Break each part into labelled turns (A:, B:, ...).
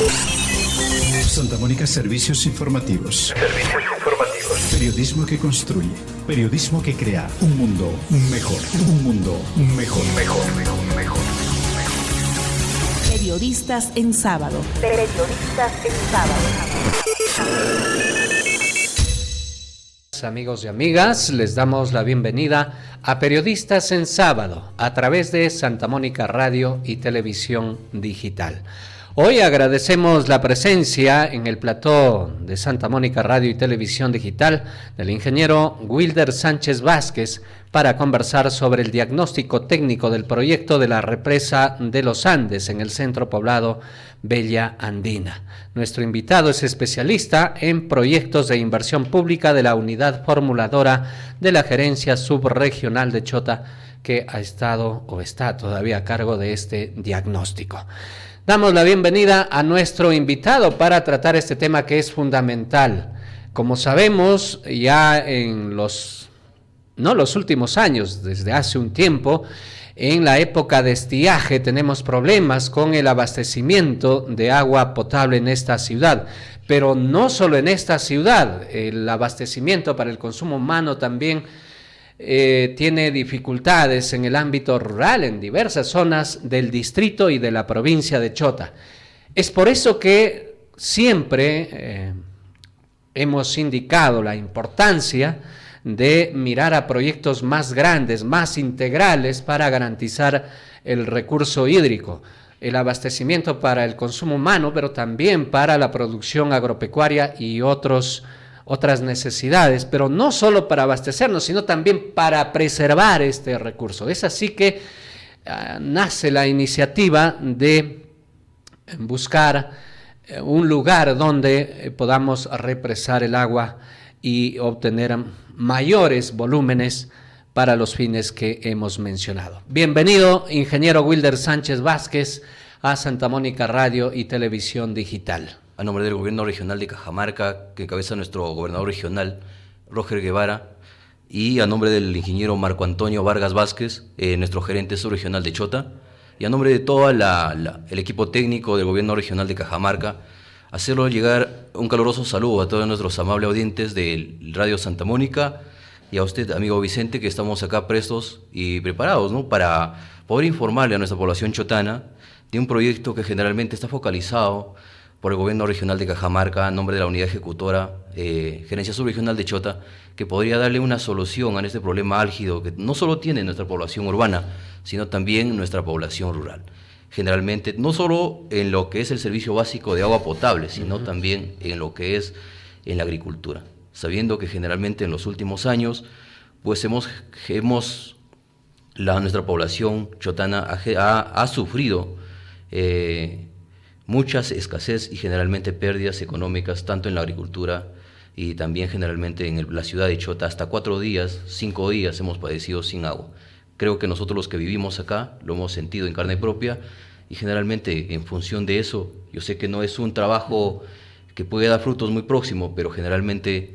A: Santa Mónica Servicios Informativos.
B: Servicios informativos.
A: Periodismo que construye. Periodismo que crea un mundo mejor. Un mundo mejor.
C: Periodistas en sábado. Periodistas en sábado.
D: Amigos y amigas, les damos la bienvenida a Periodistas en Sábado a través de Santa Mónica Radio y Televisión Digital. Hoy agradecemos la presencia en el plató de Santa Mónica Radio y Televisión Digital del ingeniero Wilder Sánchez Vázquez para conversar sobre el diagnóstico técnico del proyecto de la represa de los Andes en el centro poblado Bella Andina. Nuestro invitado es especialista en proyectos de inversión pública de la unidad formuladora de la Gerencia Subregional de Chota, que ha estado o está todavía a cargo de este diagnóstico. Damos la bienvenida a nuestro invitado para tratar este tema que es fundamental. Como sabemos, ya en los últimos años, desde hace un tiempo, en la época de estiaje tenemos problemas con el abastecimiento de agua potable en esta ciudad. Pero no solo en esta ciudad, el abastecimiento para el consumo humano también tiene dificultades en el ámbito rural, en diversas zonas del distrito y de la provincia de Chota. Es por eso que siempre hemos indicado la importancia de mirar a proyectos más grandes, más integrales para garantizar el recurso hídrico, el abastecimiento para el consumo humano, pero también para la producción agropecuaria y otras necesidades, pero no solo para abastecernos, sino también para preservar este recurso. Es así que nace la iniciativa de buscar un lugar donde podamos represar el agua y obtener mayores volúmenes para los fines que hemos mencionado. Bienvenido, ingeniero Wilder Sánchez Vázquez, a Santa Mónica Radio y Televisión Digital.
E: A nombre del Gobierno Regional de Cajamarca, que encabeza nuestro gobernador regional, Roger Guevara, y a nombre del ingeniero Marco Antonio Vargas Vázquez, nuestro gerente subregional de Chota, y a nombre de todo el equipo técnico del Gobierno Regional de Cajamarca, hacerlo llegar un caluroso saludo a todos nuestros amables audientes de Radio Santa Mónica y a usted, amigo Vicente, que estamos acá prestos y preparados, ¿no?, para poder informarle a nuestra población chotana de un proyecto que generalmente está focalizado por el Gobierno Regional de Cajamarca, a nombre de la Unidad Ejecutora, Gerencia Subregional de Chota, que podría darle una solución a este problema álgido que no solo tiene nuestra población urbana, sino también nuestra población rural. Generalmente, no solo en lo que es el servicio básico de agua potable, sino también en lo que es en la agricultura. Sabiendo que generalmente en los últimos años, pues nuestra población chotana ha sufrido muchas escasez y generalmente pérdidas económicas, tanto en la agricultura y también generalmente en la ciudad de Chota. Hasta 4 días, 5 días hemos padecido sin agua. Creo que nosotros los que vivimos acá lo hemos sentido en carne propia y generalmente en función de eso, yo sé que no es un trabajo que puede dar frutos muy próximo, pero generalmente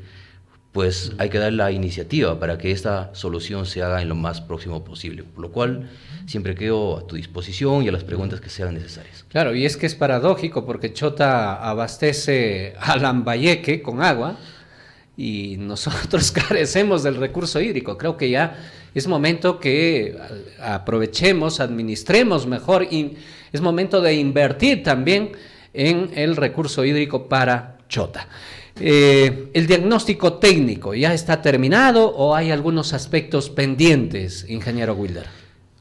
E: pues hay que dar la iniciativa para que esta solución se haga en lo más próximo posible, por lo cual siempre quedo a tu disposición y a las preguntas que sean necesarias.
D: Claro, y es que es paradójico porque Chota abastece a Lambayeque con agua y nosotros carecemos del recurso hídrico. Creo que ya es momento que aprovechemos, administremos mejor y es momento de invertir también en el recurso hídrico para Chota. ¿El diagnóstico técnico ya está terminado o hay algunos aspectos pendientes, ingeniero Wilder?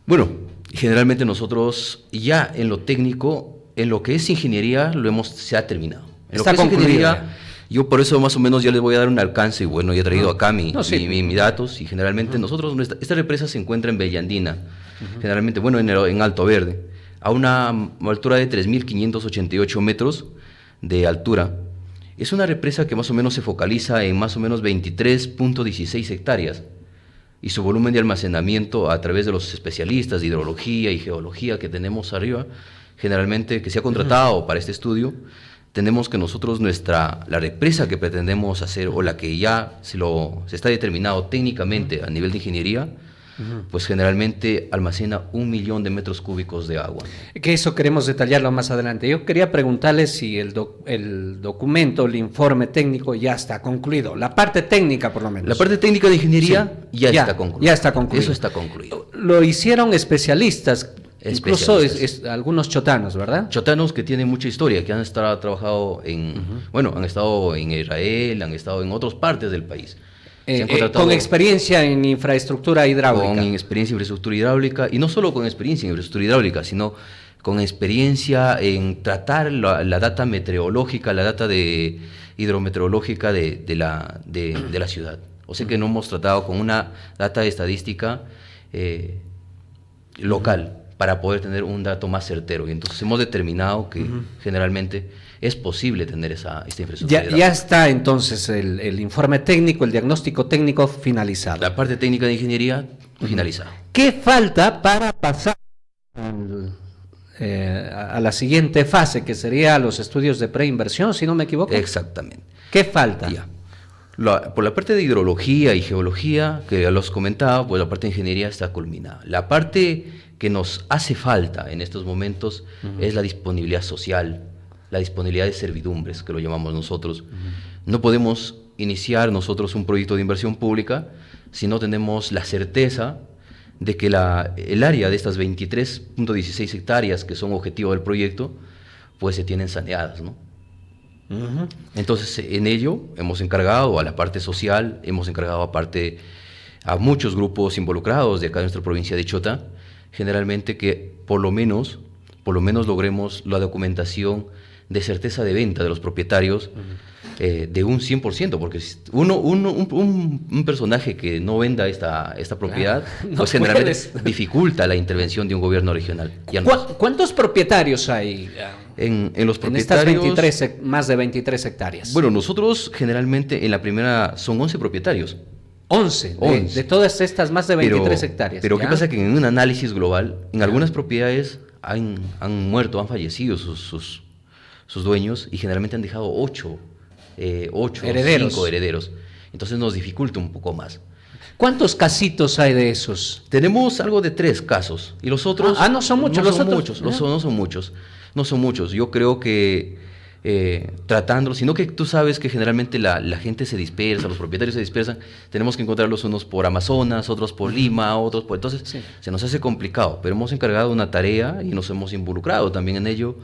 E: Bueno, generalmente nosotros ya en lo técnico, en lo que es ingeniería, se ha terminado.
D: Está concluido.
E: Yo por eso más o menos ya les voy a dar un alcance, y bueno, ya he traído acá mis datos, y generalmente nosotros, esta represa se encuentra en Bella Andina, generalmente, bueno, en Alto Verde, a una altura de 3.588 metros de altura. Es una represa que más o menos se focaliza en más o menos 23.16 hectáreas, y su volumen de almacenamiento a través de los especialistas de hidrología y geología que tenemos arriba, generalmente que se ha contratado para este estudio, tenemos que nosotros la represa que pretendemos hacer o la que ya se está determinado técnicamente a nivel de ingeniería, pues generalmente almacena 1 millón de metros cúbicos de agua.
D: Que eso queremos detallarlo más adelante. Yo quería preguntarle si el documento, el informe técnico ya está concluido. La parte técnica, por lo menos.
E: La parte técnica de ingeniería
D: Sí,
E: ya está concluida.
D: Ya está concluido.
E: Eso está concluido.
D: Lo hicieron especialistas, incluso algunos chotanos, ¿verdad?
E: Chotanos que tienen mucha historia, que han trabajado han estado en Israel, han estado en otras partes del país.
D: Con experiencia en infraestructura hidráulica.
E: Con experiencia en infraestructura hidráulica, y no solo con experiencia en infraestructura hidráulica, sino con experiencia en tratar la data meteorológica, la data hidrometeorológica de la ciudad. O sea que no hemos tratado con una data estadística local para poder tener un dato más certero. Y entonces hemos determinado que generalmente es posible tener esta infraestructura.
D: Ya está entonces el informe técnico, el diagnóstico técnico finalizado.
E: La parte técnica de ingeniería finalizada.
D: ¿Qué falta para pasar a la siguiente fase, que sería los estudios de preinversión, si no me equivoco?
E: Exactamente.
D: ¿Qué falta?
E: Ya. Por la parte de hidrología y geología, que ya los comentaba, pues la parte de ingeniería está culminada. La parte que nos hace falta en estos momentos es la disponibilidad social, la disponibilidad de servidumbres, que lo llamamos nosotros. No podemos iniciar nosotros un proyecto de inversión pública si no tenemos la certeza de que el área de estas 23.16 hectáreas que son objetivo del proyecto, pues se tienen saneadas, ¿no? Entonces, en ello hemos encargado a la parte social, hemos encargado a muchos grupos involucrados de acá de nuestra provincia de Chota, generalmente que por lo menos logremos la documentación de certeza de venta de los propietarios de un 100%, porque un personaje que no venda esta propiedad, pues generalmente dificulta la intervención de un gobierno regional.
D: ¿Cuántos propietarios hay
E: en los
D: propietarios? En estas más de 23 hectáreas.
E: Bueno, nosotros generalmente en la primera son 11 propietarios.
D: 11 de todas estas más de 23 hectáreas.
E: Pero ¿qué pasa? Que en un análisis global, en algunas propiedades han muerto, han fallecido sus dueños, y generalmente han dejado 8
D: herederos.
E: 5 herederos. Entonces nos dificulta un poco más.
D: ¿Cuántos casitos hay de esos?
E: Tenemos algo de 3 casos, y los otros...
D: no son muchos.
E: No son muchos. Yo creo que tratándolo, sino que tú sabes que generalmente la gente se dispersa, los propietarios se dispersan, tenemos que encontrarlos unos por Amazonas, otros por Lima, otros por... Entonces se nos hace complicado, pero hemos encargado una tarea y nos hemos involucrado también en ello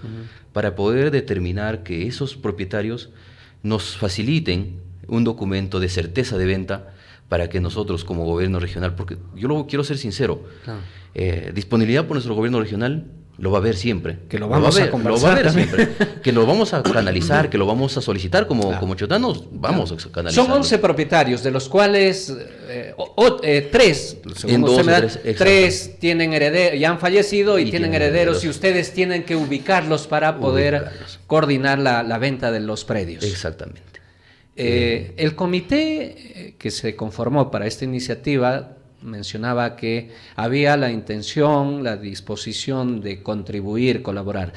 E: para poder determinar que esos propietarios nos faciliten un documento de certeza de venta para que nosotros como gobierno regional, porque yo quiero ser sincero, disponibilidad por nuestro gobierno regional lo va a ver siempre.
D: Que lo vamos a conversar.
E: Lo va a ver siempre. Que lo vamos a canalizar, que lo vamos a solicitar como chotanos, vamos a canalizar.
D: Son 11 propietarios, de los cuales 3, según tres tienen herederos, ya han fallecido y tienen herederos, y ustedes tienen que ubicarlos para poder coordinar la venta de los predios.
E: Exactamente.
D: El comité que se conformó para esta iniciativa mencionaba que había la intención, la disposición de contribuir, colaborar.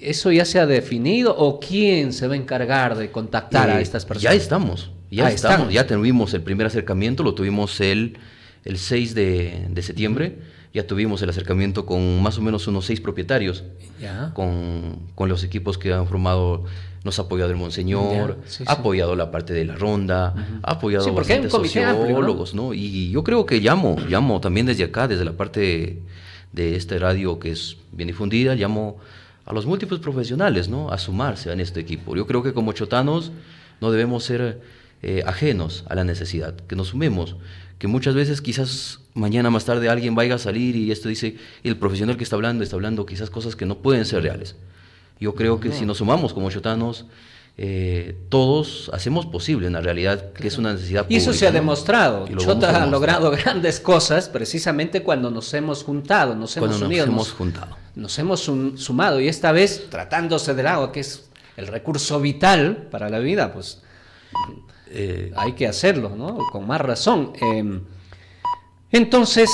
D: ¿Eso ya se ha definido o quién se va a encargar de contactar a estas personas?
E: Ya estamos, ya tuvimos el primer acercamiento, lo tuvimos el 6 de septiembre, ya tuvimos el acercamiento con más o menos unos 6 propietarios, con los equipos que han formado. Nos ha apoyado el Monseñor, ha apoyado la parte de la ronda, ha apoyado bastantes sociólogos, ¿no? Y yo creo que llamo también desde acá, desde la parte de este radio que es bien difundida, llamo a los múltiples profesionales, ¿no? A sumarse en este equipo. Yo creo que como chotanos no debemos ser ajenos a la necesidad, que nos sumemos, que muchas veces quizás mañana más tarde alguien vaya a salir y esto dice, y el profesional que está hablando quizás cosas que no pueden ser reales. Yo creo que si nos sumamos como chotanos, todos hacemos posible una realidad que es una necesidad pública.
D: Y eso se ha demostrado. Chota ha logrado grandes cosas precisamente cuando nos hemos juntado, nos hemos unido. Nos hemos sumado, y esta vez, tratándose del agua, que es el recurso vital para la vida, pues hay que hacerlo, ¿no? Con más razón. Entonces,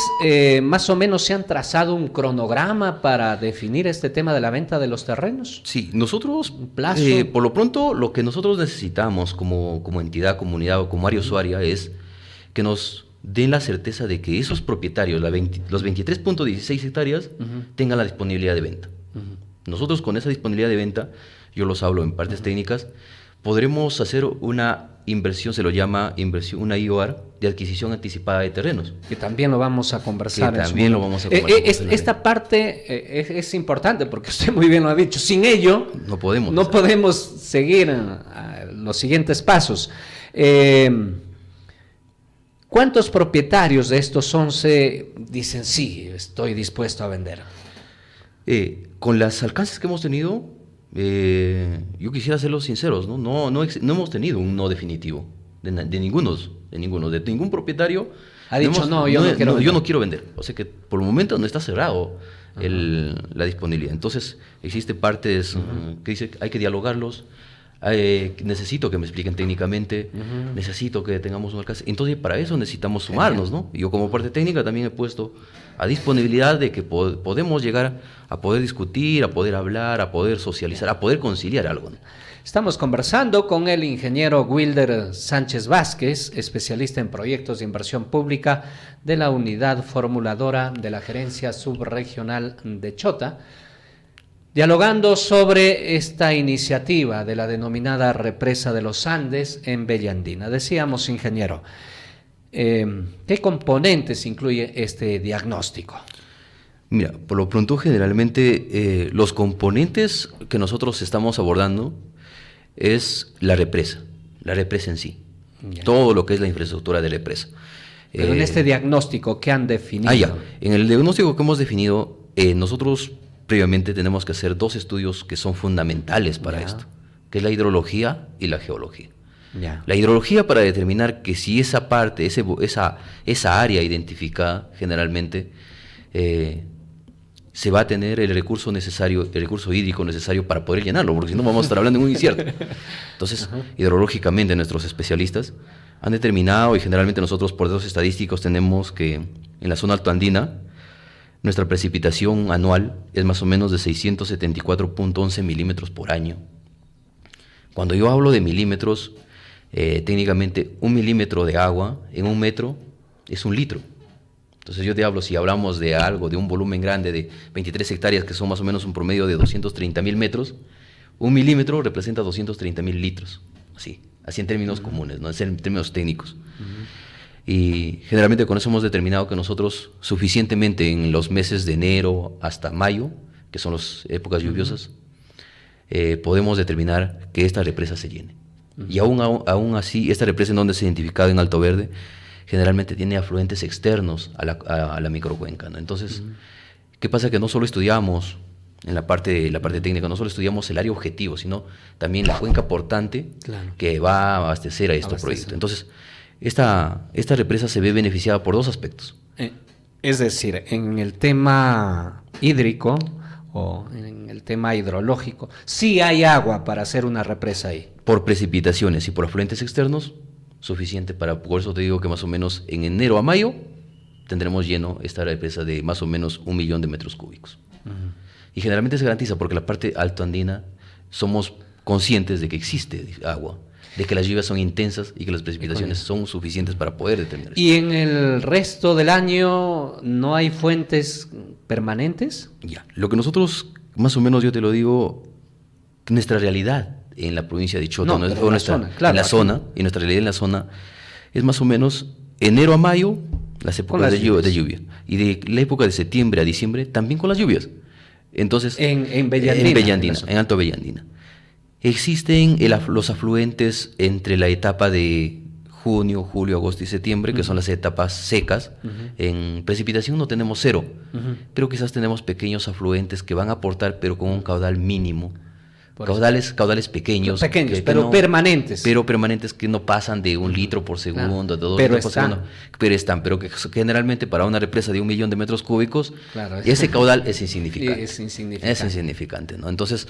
D: más o menos se han trazado un cronograma para definir este tema de la venta de los terrenos.
E: Sí, nosotros,
D: plazo.
E: Por lo pronto, lo que nosotros necesitamos como entidad, comunidad o como área usuaria es que nos den la certeza de que esos propietarios, los 23.16 hectáreas, tengan la disponibilidad de venta. Nosotros con esa disponibilidad de venta, yo los hablo en partes técnicas, podremos hacer una inversión, se lo llama inversión, una IOR, de adquisición anticipada de terrenos.
D: Que también lo vamos a conversar. Esta parte es importante porque usted muy bien lo ha dicho. Sin ello no podemos seguir los siguientes pasos. ¿Cuántos propietarios de estos 11 dicen sí, estoy dispuesto a vender?
E: Con los alcances que hemos tenido, yo quisiera serlos sinceros, ¿no? No hemos tenido un no definitivo de ningún propietario.
D: Ha dicho yo
E: no quiero vender. O sea que por el momento no está cerrado la disponibilidad. Entonces existe partes que dicen hay que dialogarlos. Necesito que me expliquen técnicamente, necesito que tengamos un alcance. Entonces, para eso necesitamos sumarnos, ¿no? Yo como parte técnica también he puesto a disponibilidad de que podemos llegar a poder discutir, a poder hablar, a poder socializar, a poder conciliar algo, ¿no?
D: Estamos conversando con el ingeniero Wilder Sánchez Vázquez, especialista en proyectos de inversión pública de la unidad formuladora de la Gerencia Subregional de Chota, dialogando sobre esta iniciativa de la denominada Represa de los Andes en Bella Andina. Decíamos, ingeniero, ¿qué componentes incluye este diagnóstico?
E: Mira, por lo pronto generalmente los componentes que nosotros estamos abordando es la represa en sí, todo lo que es la infraestructura de represa.
D: Pero en este diagnóstico, ¿qué han definido?
E: En el diagnóstico que hemos definido, nosotros previamente tenemos que hacer 2 estudios que son fundamentales para esto, que es la hidrología y la geología. La hidrología para determinar que si esa parte, esa área identificada generalmente, se va a tener el recurso hídrico necesario para poder llenarlo, porque si no vamos a estar hablando en un incierto. Entonces, hidrológicamente nuestros especialistas han determinado, y generalmente nosotros por datos estadísticos tenemos que en la zona altoandina, nuestra precipitación anual es más o menos de 674.11 milímetros por año. Cuando yo hablo de milímetros, técnicamente 1 milímetro de agua en 1 metro es 1 litro. Entonces yo te hablo, si hablamos de algo, de un volumen grande de 23 hectáreas, que son más o menos un promedio de 230.000 metros, 1 milímetro representa 230.000 litros. Así en términos comunes, ¿no? En términos técnicos. Y generalmente con eso hemos determinado que nosotros suficientemente en los meses de enero hasta mayo, que son las épocas lluviosas, podemos determinar que esta represa se llene. Y aún así, esta represa en donde se ha identificado en Alto Verde, generalmente tiene afluentes externos a la microcuenca, ¿no? Entonces, ¿qué pasa? Que no solo estudiamos en la parte técnica, no solo estudiamos el área objetivo, sino también la cuenca portante que va a abastecer a estos proyectos. Entonces, esta represa se ve beneficiada por 2 aspectos.
D: Es decir, en el tema hídrico o en el tema hidrológico, sí hay agua para hacer una represa ahí.
E: Por precipitaciones y por afluentes externos, suficiente por eso te digo que más o menos en enero a mayo tendremos lleno esta represa de más o menos 1 millón de metros cúbicos. Y generalmente se garantiza porque la parte altoandina somos conscientes de que existe agua, de que las lluvias son intensas y que las precipitaciones son suficientes para poder determinar eso.
D: ¿Y en el resto del año no hay fuentes permanentes?
E: Lo que nosotros, más o menos yo te lo digo, nuestra realidad en la provincia de Chota, en la zona, y nuestra realidad en la zona es más o menos enero a mayo, las épocas de lluvia, y de la época de septiembre a diciembre también con las lluvias. Entonces,
D: en Bella Andina,
E: en Alto Bella Andina. Existen los afluentes entre la etapa de junio, julio, agosto y septiembre, que son las etapas secas. En precipitación no tenemos 0, pero quizás tenemos pequeños afluentes que van a aportar, pero con un caudal mínimo. Caudales pequeños,
D: pero permanentes.
E: Pero permanentes que no pasan de 1 litro por segundo, de 2 litros por segundo. Pero que generalmente para una represa de 1 millón de metros cúbicos, ese caudal es insignificante. Es insignificante, ¿no? Entonces,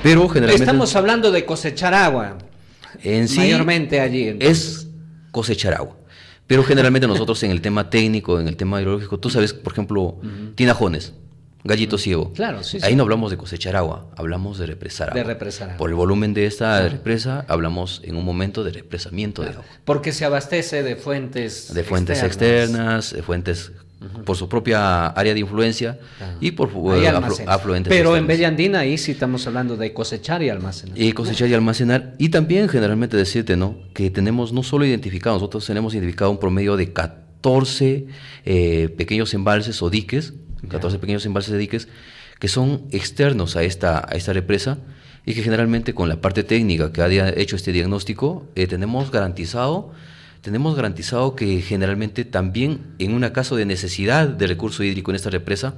E: pero generalmente...
D: Estamos hablando de cosechar agua,
E: en sí,
D: mayormente allí.
E: Entonces. Es cosechar agua. Pero generalmente nosotros en el tema técnico, en el tema hidrológico, tú sabes, por ejemplo, tinajones. Gallito Ciego.
D: Claro, sí,
E: Ahí
D: sí.
E: no hablamos de cosechar agua, hablamos de represar agua.
D: De represar agua.
E: Por el volumen de esta represa, hablamos en un momento de represamiento de agua.
D: Porque se abastece de fuentes
E: De fuentes externas, de fuentes por su propia área de influencia y por
D: Hay almacenes.
E: afluentes
D: Pero en
E: externos.
D: Bella Andina ahí sí estamos hablando de cosechar y almacenar.
E: Y cosechar y almacenar. Y también generalmente decirte, ¿no? Que tenemos no solo identificado, nosotros tenemos identificado un promedio de 14 pequeños embalses o diques, 14 pequeños embalses de diques, que son externos a esta represa y que generalmente con la parte técnica que ha hecho este diagnóstico, tenemos garantizado que generalmente también en un caso de necesidad de recurso hídrico en esta represa,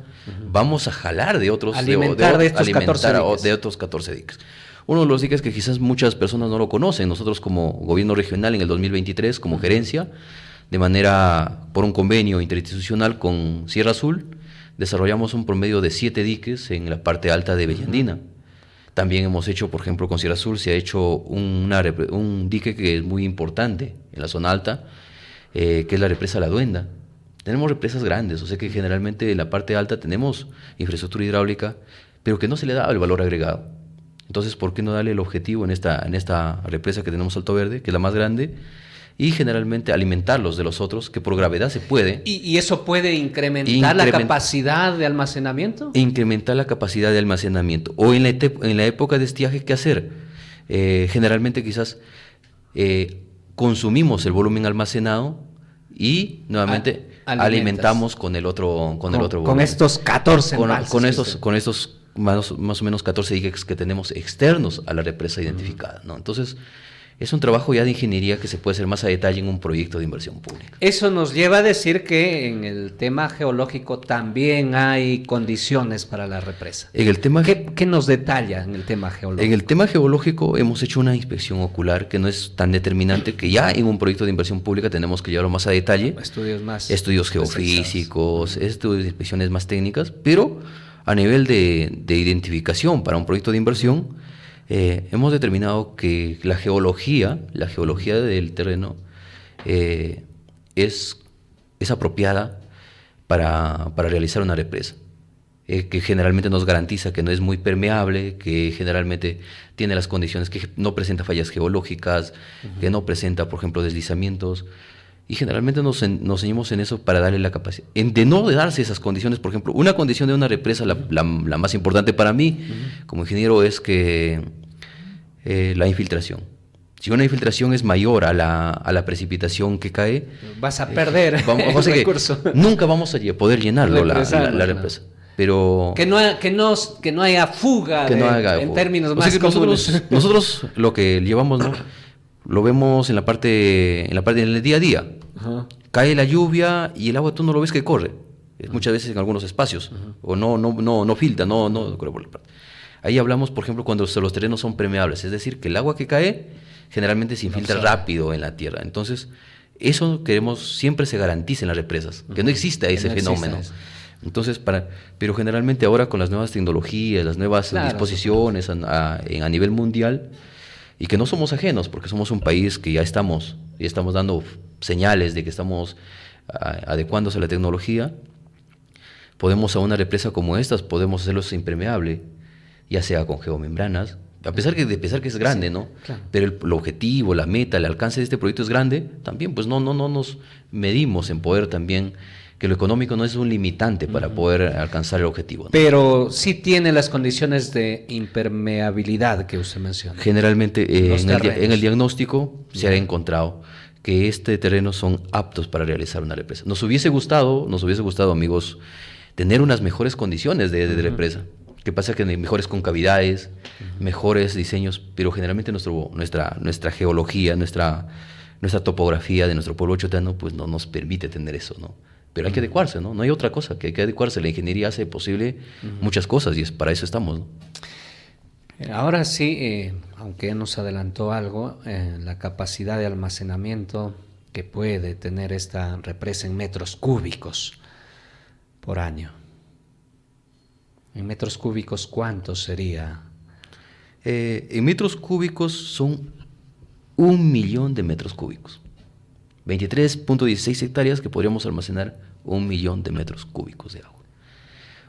E: vamos a jalar de otros
D: Alimentar de estos 14 diques.
E: de otros 14 diques. Uno de los diques que quizás muchas personas no lo conocen, nosotros como gobierno regional en el 2023, como gerencia, de manera por un convenio interinstitucional con Sierra Azul, desarrollamos un promedio de 7 diques en la parte alta de Bella Andina. También hemos hecho, por ejemplo, con Sierra Azul se ha hecho un dique que es muy importante en la zona alta, que es la represa La Duenda. Tenemos represas grandes, o sea que generalmente en la parte alta tenemos infraestructura hidráulica, pero que no se le da el valor agregado. Entonces, ¿por qué no darle el objetivo en esta represa que tenemos Alto Verde, que es la más grande, y generalmente alimentarlos de los otros, que por gravedad se puede?
D: ¿Y eso puede incrementar la capacidad de almacenamiento?
E: Incrementar la capacidad de almacenamiento. O en la época de estiaje, ¿qué hacer? Generalmente quizás consumimos el volumen almacenado y nuevamente alimentamos con el otro volumen.
D: Con estos 14 embalses.
E: Con estos más o menos 14 diques que tenemos externos a la represa identificada, ¿no? Entonces, es un trabajo ya de ingeniería que se puede hacer más a detalle en un proyecto de inversión pública.
D: Eso nos lleva a decir que en el tema geológico también hay condiciones para la represa.
E: En el tema
D: ¿Qué nos detalla en el tema geológico?
E: En el tema geológico hemos hecho una inspección ocular que no es tan determinante, que ya en un proyecto de inversión pública tenemos que llevarlo más a detalle. Estudios geofísicos, estudios de inspecciones más técnicas, pero a nivel de identificación para un proyecto de inversión, hemos determinado que la geología del terreno es apropiada para realizar una represa, que generalmente nos garantiza que no es muy permeable, que generalmente tiene las condiciones, que no presenta fallas geológicas, que no presenta, por ejemplo, deslizamientos. Y generalmente nos ceñimos en eso para darle la capacidad. De no darse esas condiciones, por ejemplo, una condición de una represa, la más importante para mí, como ingeniero, es que la infiltración. Si una infiltración es mayor a la precipitación que cae,
D: vas a perder el recurso.
E: Nunca vamos a poder llenarlo la represa. Pero
D: que no haya fuga, en términos más comunes.
E: Nosotros lo que llevamos, ¿no? Lo vemos en la parte del día a día. Cae la lluvia y el agua tú no lo ves que corre. Muchas veces en algunos espacios. O no filtra, no corre por la parte. Ahí hablamos, por ejemplo, cuando los terrenos son permeables. Es decir, que el agua que cae generalmente se infiltra rápido en la tierra. Entonces, eso queremos siempre se garantice en las represas. Que no exista ese fenómeno. Entonces, pero generalmente ahora con las nuevas tecnologías, las nuevas disposiciones a nivel mundial, y que no somos ajenos, porque somos un país que ya estamos dando señales de que estamos adecuándose a la tecnología, podemos a una represa como estas, podemos hacerlo impermeable, ya sea con geomembranas, a pesar que es grande, ¿no? Claro. Pero el objetivo, la meta, el alcance de este proyecto es grande, también pues no nos medimos en poder también, que lo económico no es un limitante para poder alcanzar el objetivo, ¿no?
D: Pero sí tiene las condiciones de impermeabilidad que usted menciona.
E: Generalmente en el diagnóstico se ha encontrado que este terreno son aptos para realizar una represa. Nos hubiese gustado, amigos, tener unas mejores condiciones de represa. ¿Qué pasa? Que hay mejores concavidades, mejores diseños, pero generalmente nuestra geología, nuestra topografía de nuestro pueblo chotano, pues no nos permite tener eso, ¿no? Pero hay que adecuarse, ¿no? No hay otra cosa, que hay que adecuarse. La ingeniería hace posible muchas cosas y para eso estamos, ¿no?
D: Ahora sí, aunque nos adelantó algo, la capacidad de almacenamiento que puede tener esta represa en metros cúbicos por año. ¿En metros cúbicos cuánto sería?
E: En metros cúbicos son 1 millón de metros cúbicos. 23.16 hectáreas que podríamos almacenar 1 millón de metros cúbicos de agua.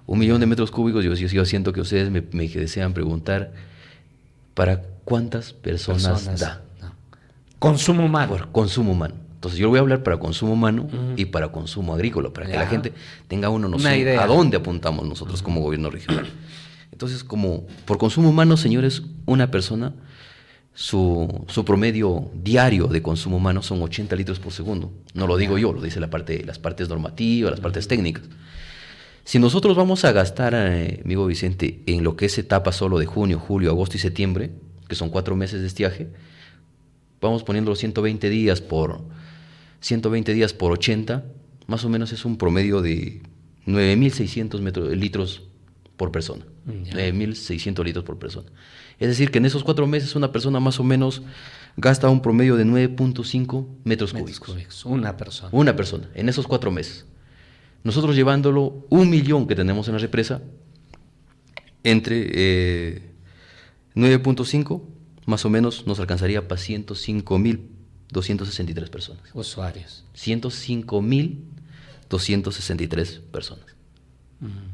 E: 1 millón de metros cúbicos, yo siento que ustedes me desean preguntar, ¿para cuántas personas da?
D: No. Consumo humano.
E: Por consumo humano. Entonces yo voy a hablar para consumo humano y para consumo agrícola, para que la gente tenga una noción
D: idea
E: a dónde apuntamos nosotros como gobierno regional. Entonces, como por consumo humano, señores, una persona, su promedio diario de consumo humano son 80 litros por segundo. No lo digo yo, lo dice las partes normativas, las partes técnicas. Si nosotros vamos a gastar, amigo Vicente, en lo que es etapa solo de junio, julio, agosto y septiembre, que son 4 meses de estiaje, vamos poniendo 120 días por 80, más o menos es un promedio de 9.600 litros por persona. 9.600 litros por persona. Es decir, que en esos 4 meses una persona más o menos gasta un promedio de 9.5 metros cúbicos.
D: Una persona.
E: Una persona, en esos 4 meses. Nosotros llevándolo 1 millón que tenemos en la represa, entre 9.5, más o menos nos alcanzaría para 105.263 personas.
D: Usuarios.
E: 105.263 personas.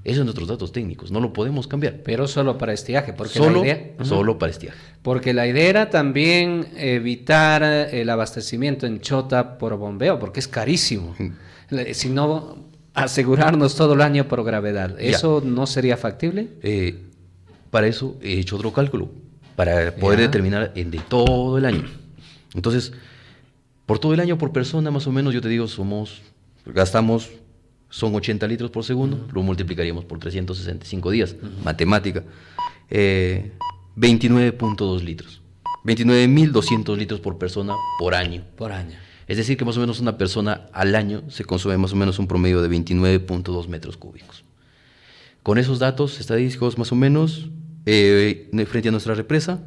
E: Esos son nuestros datos técnicos, no lo podemos cambiar.
D: Pero solo para estiaje, porque
E: Solo para estiaje.
D: Porque la idea era también evitar el abastecimiento en Chota por bombeo, porque es carísimo. Sino asegurarnos todo el año por gravedad. ¿Eso no sería factible?
E: Para eso he hecho otro cálculo, para poder determinar de todo el año. Entonces, por todo el año por persona, más o menos, yo te digo, gastamos... Son 80 litros por segundo, lo multiplicaríamos por 365 días, matemática, 29.2 litros, 29.200 litros por persona por año.
D: Por año.
E: Es decir, que más o menos una persona al año se consume más o menos un promedio de 29.2 metros cúbicos. Con esos datos estadísticos más o menos, frente a nuestra represa,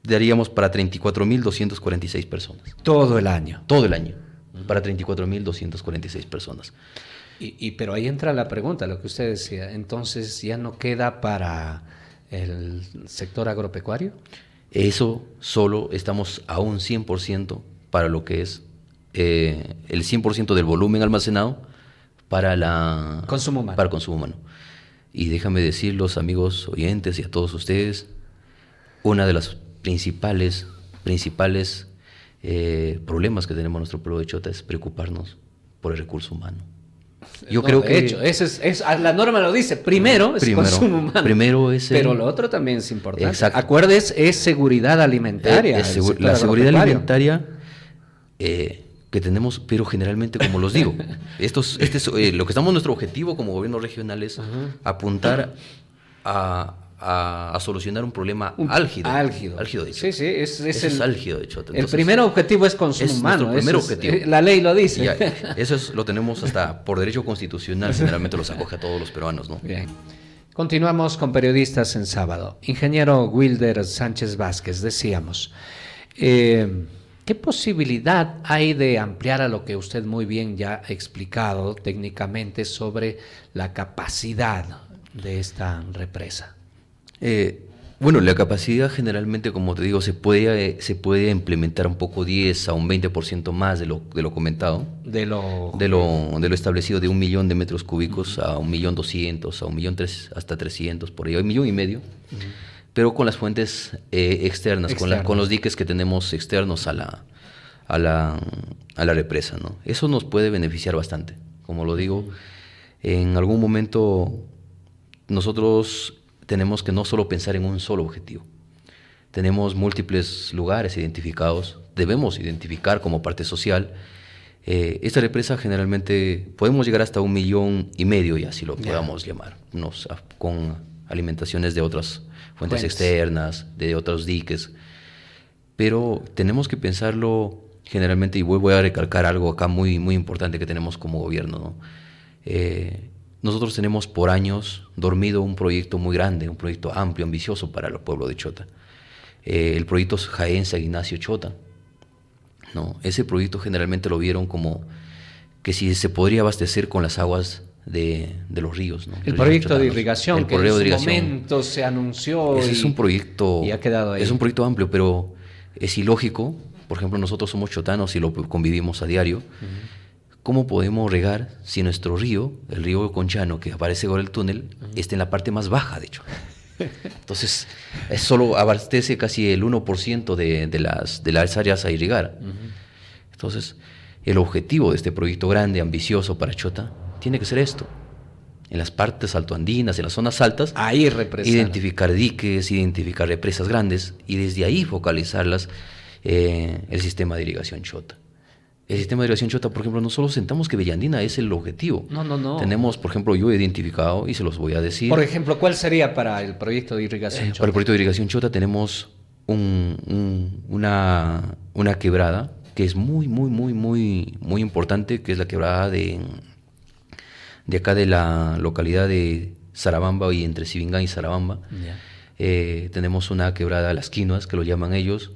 E: daríamos para 34.246 personas.
D: Todo el año.
E: Todo el año. Para 34.246 personas.
D: Pero ahí entra la pregunta, lo que usted decía. Entonces, ¿ya no queda para el sector agropecuario?
E: Eso solo estamos a un 100% para lo que es el 100% del volumen almacenado para
D: consumo humano.
E: Para consumo humano. Y déjame decir, los amigos oyentes y a todos ustedes, una de las principales problemas que tenemos en nuestro pueblo de Chota es preocuparnos por el recurso humano. Yo creo que...
D: De hecho, la norma lo dice, primero es consumo humano.
E: Primero es
D: pero lo otro también es importante.
E: Exacto.
D: Acuerdes, es seguridad alimentaria.
E: La seguridad alimentaria que tenemos, pero generalmente, como los digo, lo que estamos, nuestro objetivo como gobierno regional es apuntar a solucionar un problema álgido de Chota.
D: Sí, es
E: álgido de Chota.
D: Entonces, el primer objetivo es consumo humano.
E: Nuestro primer objetivo.
D: La ley lo dice.
E: Lo tenemos hasta por derecho constitucional, generalmente los acoge a todos los peruanos, ¿no?
D: Bien. Continuamos con Periodistas en Sábado. Ingeniero Wilder Sánchez Vázquez, decíamos, ¿qué posibilidad hay de ampliar a lo que usted muy bien ya ha explicado técnicamente sobre la capacidad de esta represa?
E: Bueno, la capacidad generalmente, como te digo, se puede implementar un poco 10 a un 20% más de lo comentado. De lo establecido de 1 millón de metros cúbicos a 1.200.000, a 1.300.000, hasta 300, por ahí, 1,5 millones. Pero con las fuentes externas. Con los diques que tenemos externos a la represa, ¿no? Eso nos puede beneficiar bastante. Como lo digo, en algún momento nosotros tenemos que no solo pensar en un solo objetivo. Tenemos múltiples lugares identificados, debemos identificar como parte social. Esta represa generalmente podemos llegar hasta 1,5 millones, y así lo podamos llamar, con alimentaciones de otras fuentes externas, de otros diques. Pero tenemos que pensarlo generalmente, y voy a recalcar algo acá muy, muy importante que tenemos como gobierno, ¿no? Nosotros tenemos por años dormido un proyecto muy grande, un proyecto amplio, ambicioso para el pueblo de Chota. El proyecto Jaén San Ignacio Chota. ¿No? Ese proyecto generalmente lo vieron como que si se podría abastecer con las aguas de los ríos, ¿no?
D: El proyecto de irrigación que en su momento se anunció.
E: Ese es un proyecto,
D: y ha quedado ahí.
E: Es un proyecto amplio, pero es ilógico. Por ejemplo, nosotros somos chotanos y lo convivimos a diario. ¿cómo podemos regar si nuestro río, el río Conchano, que aparece por el túnel, está en la parte más baja, de hecho? Entonces, solo abastece casi el 1% de las áreas a irrigar. Entonces, el objetivo de este proyecto grande, ambicioso para Chota, tiene que ser esto. En las partes altoandinas, en las zonas altas,
D: Ahí represar.
E: identificar diques, identificar represas grandes y desde ahí focalizarlas el sistema de irrigación Chota. El sistema de irrigación Chota, por ejemplo, no solo sentamos que Bellandina es el objetivo.
D: No.
E: Tenemos, por ejemplo, yo he identificado, y se los voy a decir.
D: Por ejemplo, ¿cuál sería para el proyecto de irrigación Chota?
E: Para el proyecto de irrigación Chota tenemos una quebrada que es muy importante, que es la quebrada de acá de la localidad de Sarabamba y entre Sibingán y Sarabamba. Tenemos una quebrada Las Quinoas, que lo llaman ellos,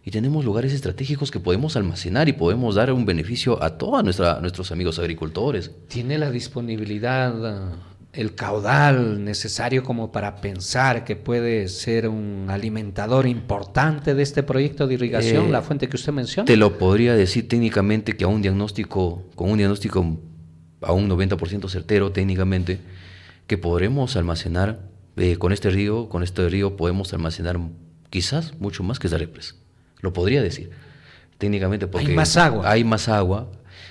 E: y tenemos lugares estratégicos que podemos almacenar y podemos dar un beneficio a todos nuestros amigos agricultores.
D: ¿Tiene la disponibilidad, el caudal necesario como para pensar que puede ser un alimentador importante de este proyecto de irrigación, la fuente que usted menciona?
E: Te lo podría decir técnicamente que con un diagnóstico a un 90% certero técnicamente, que podremos almacenar con este río podemos almacenar quizás mucho más que esa represa. Lo podría decir técnicamente porque
D: hay más agua,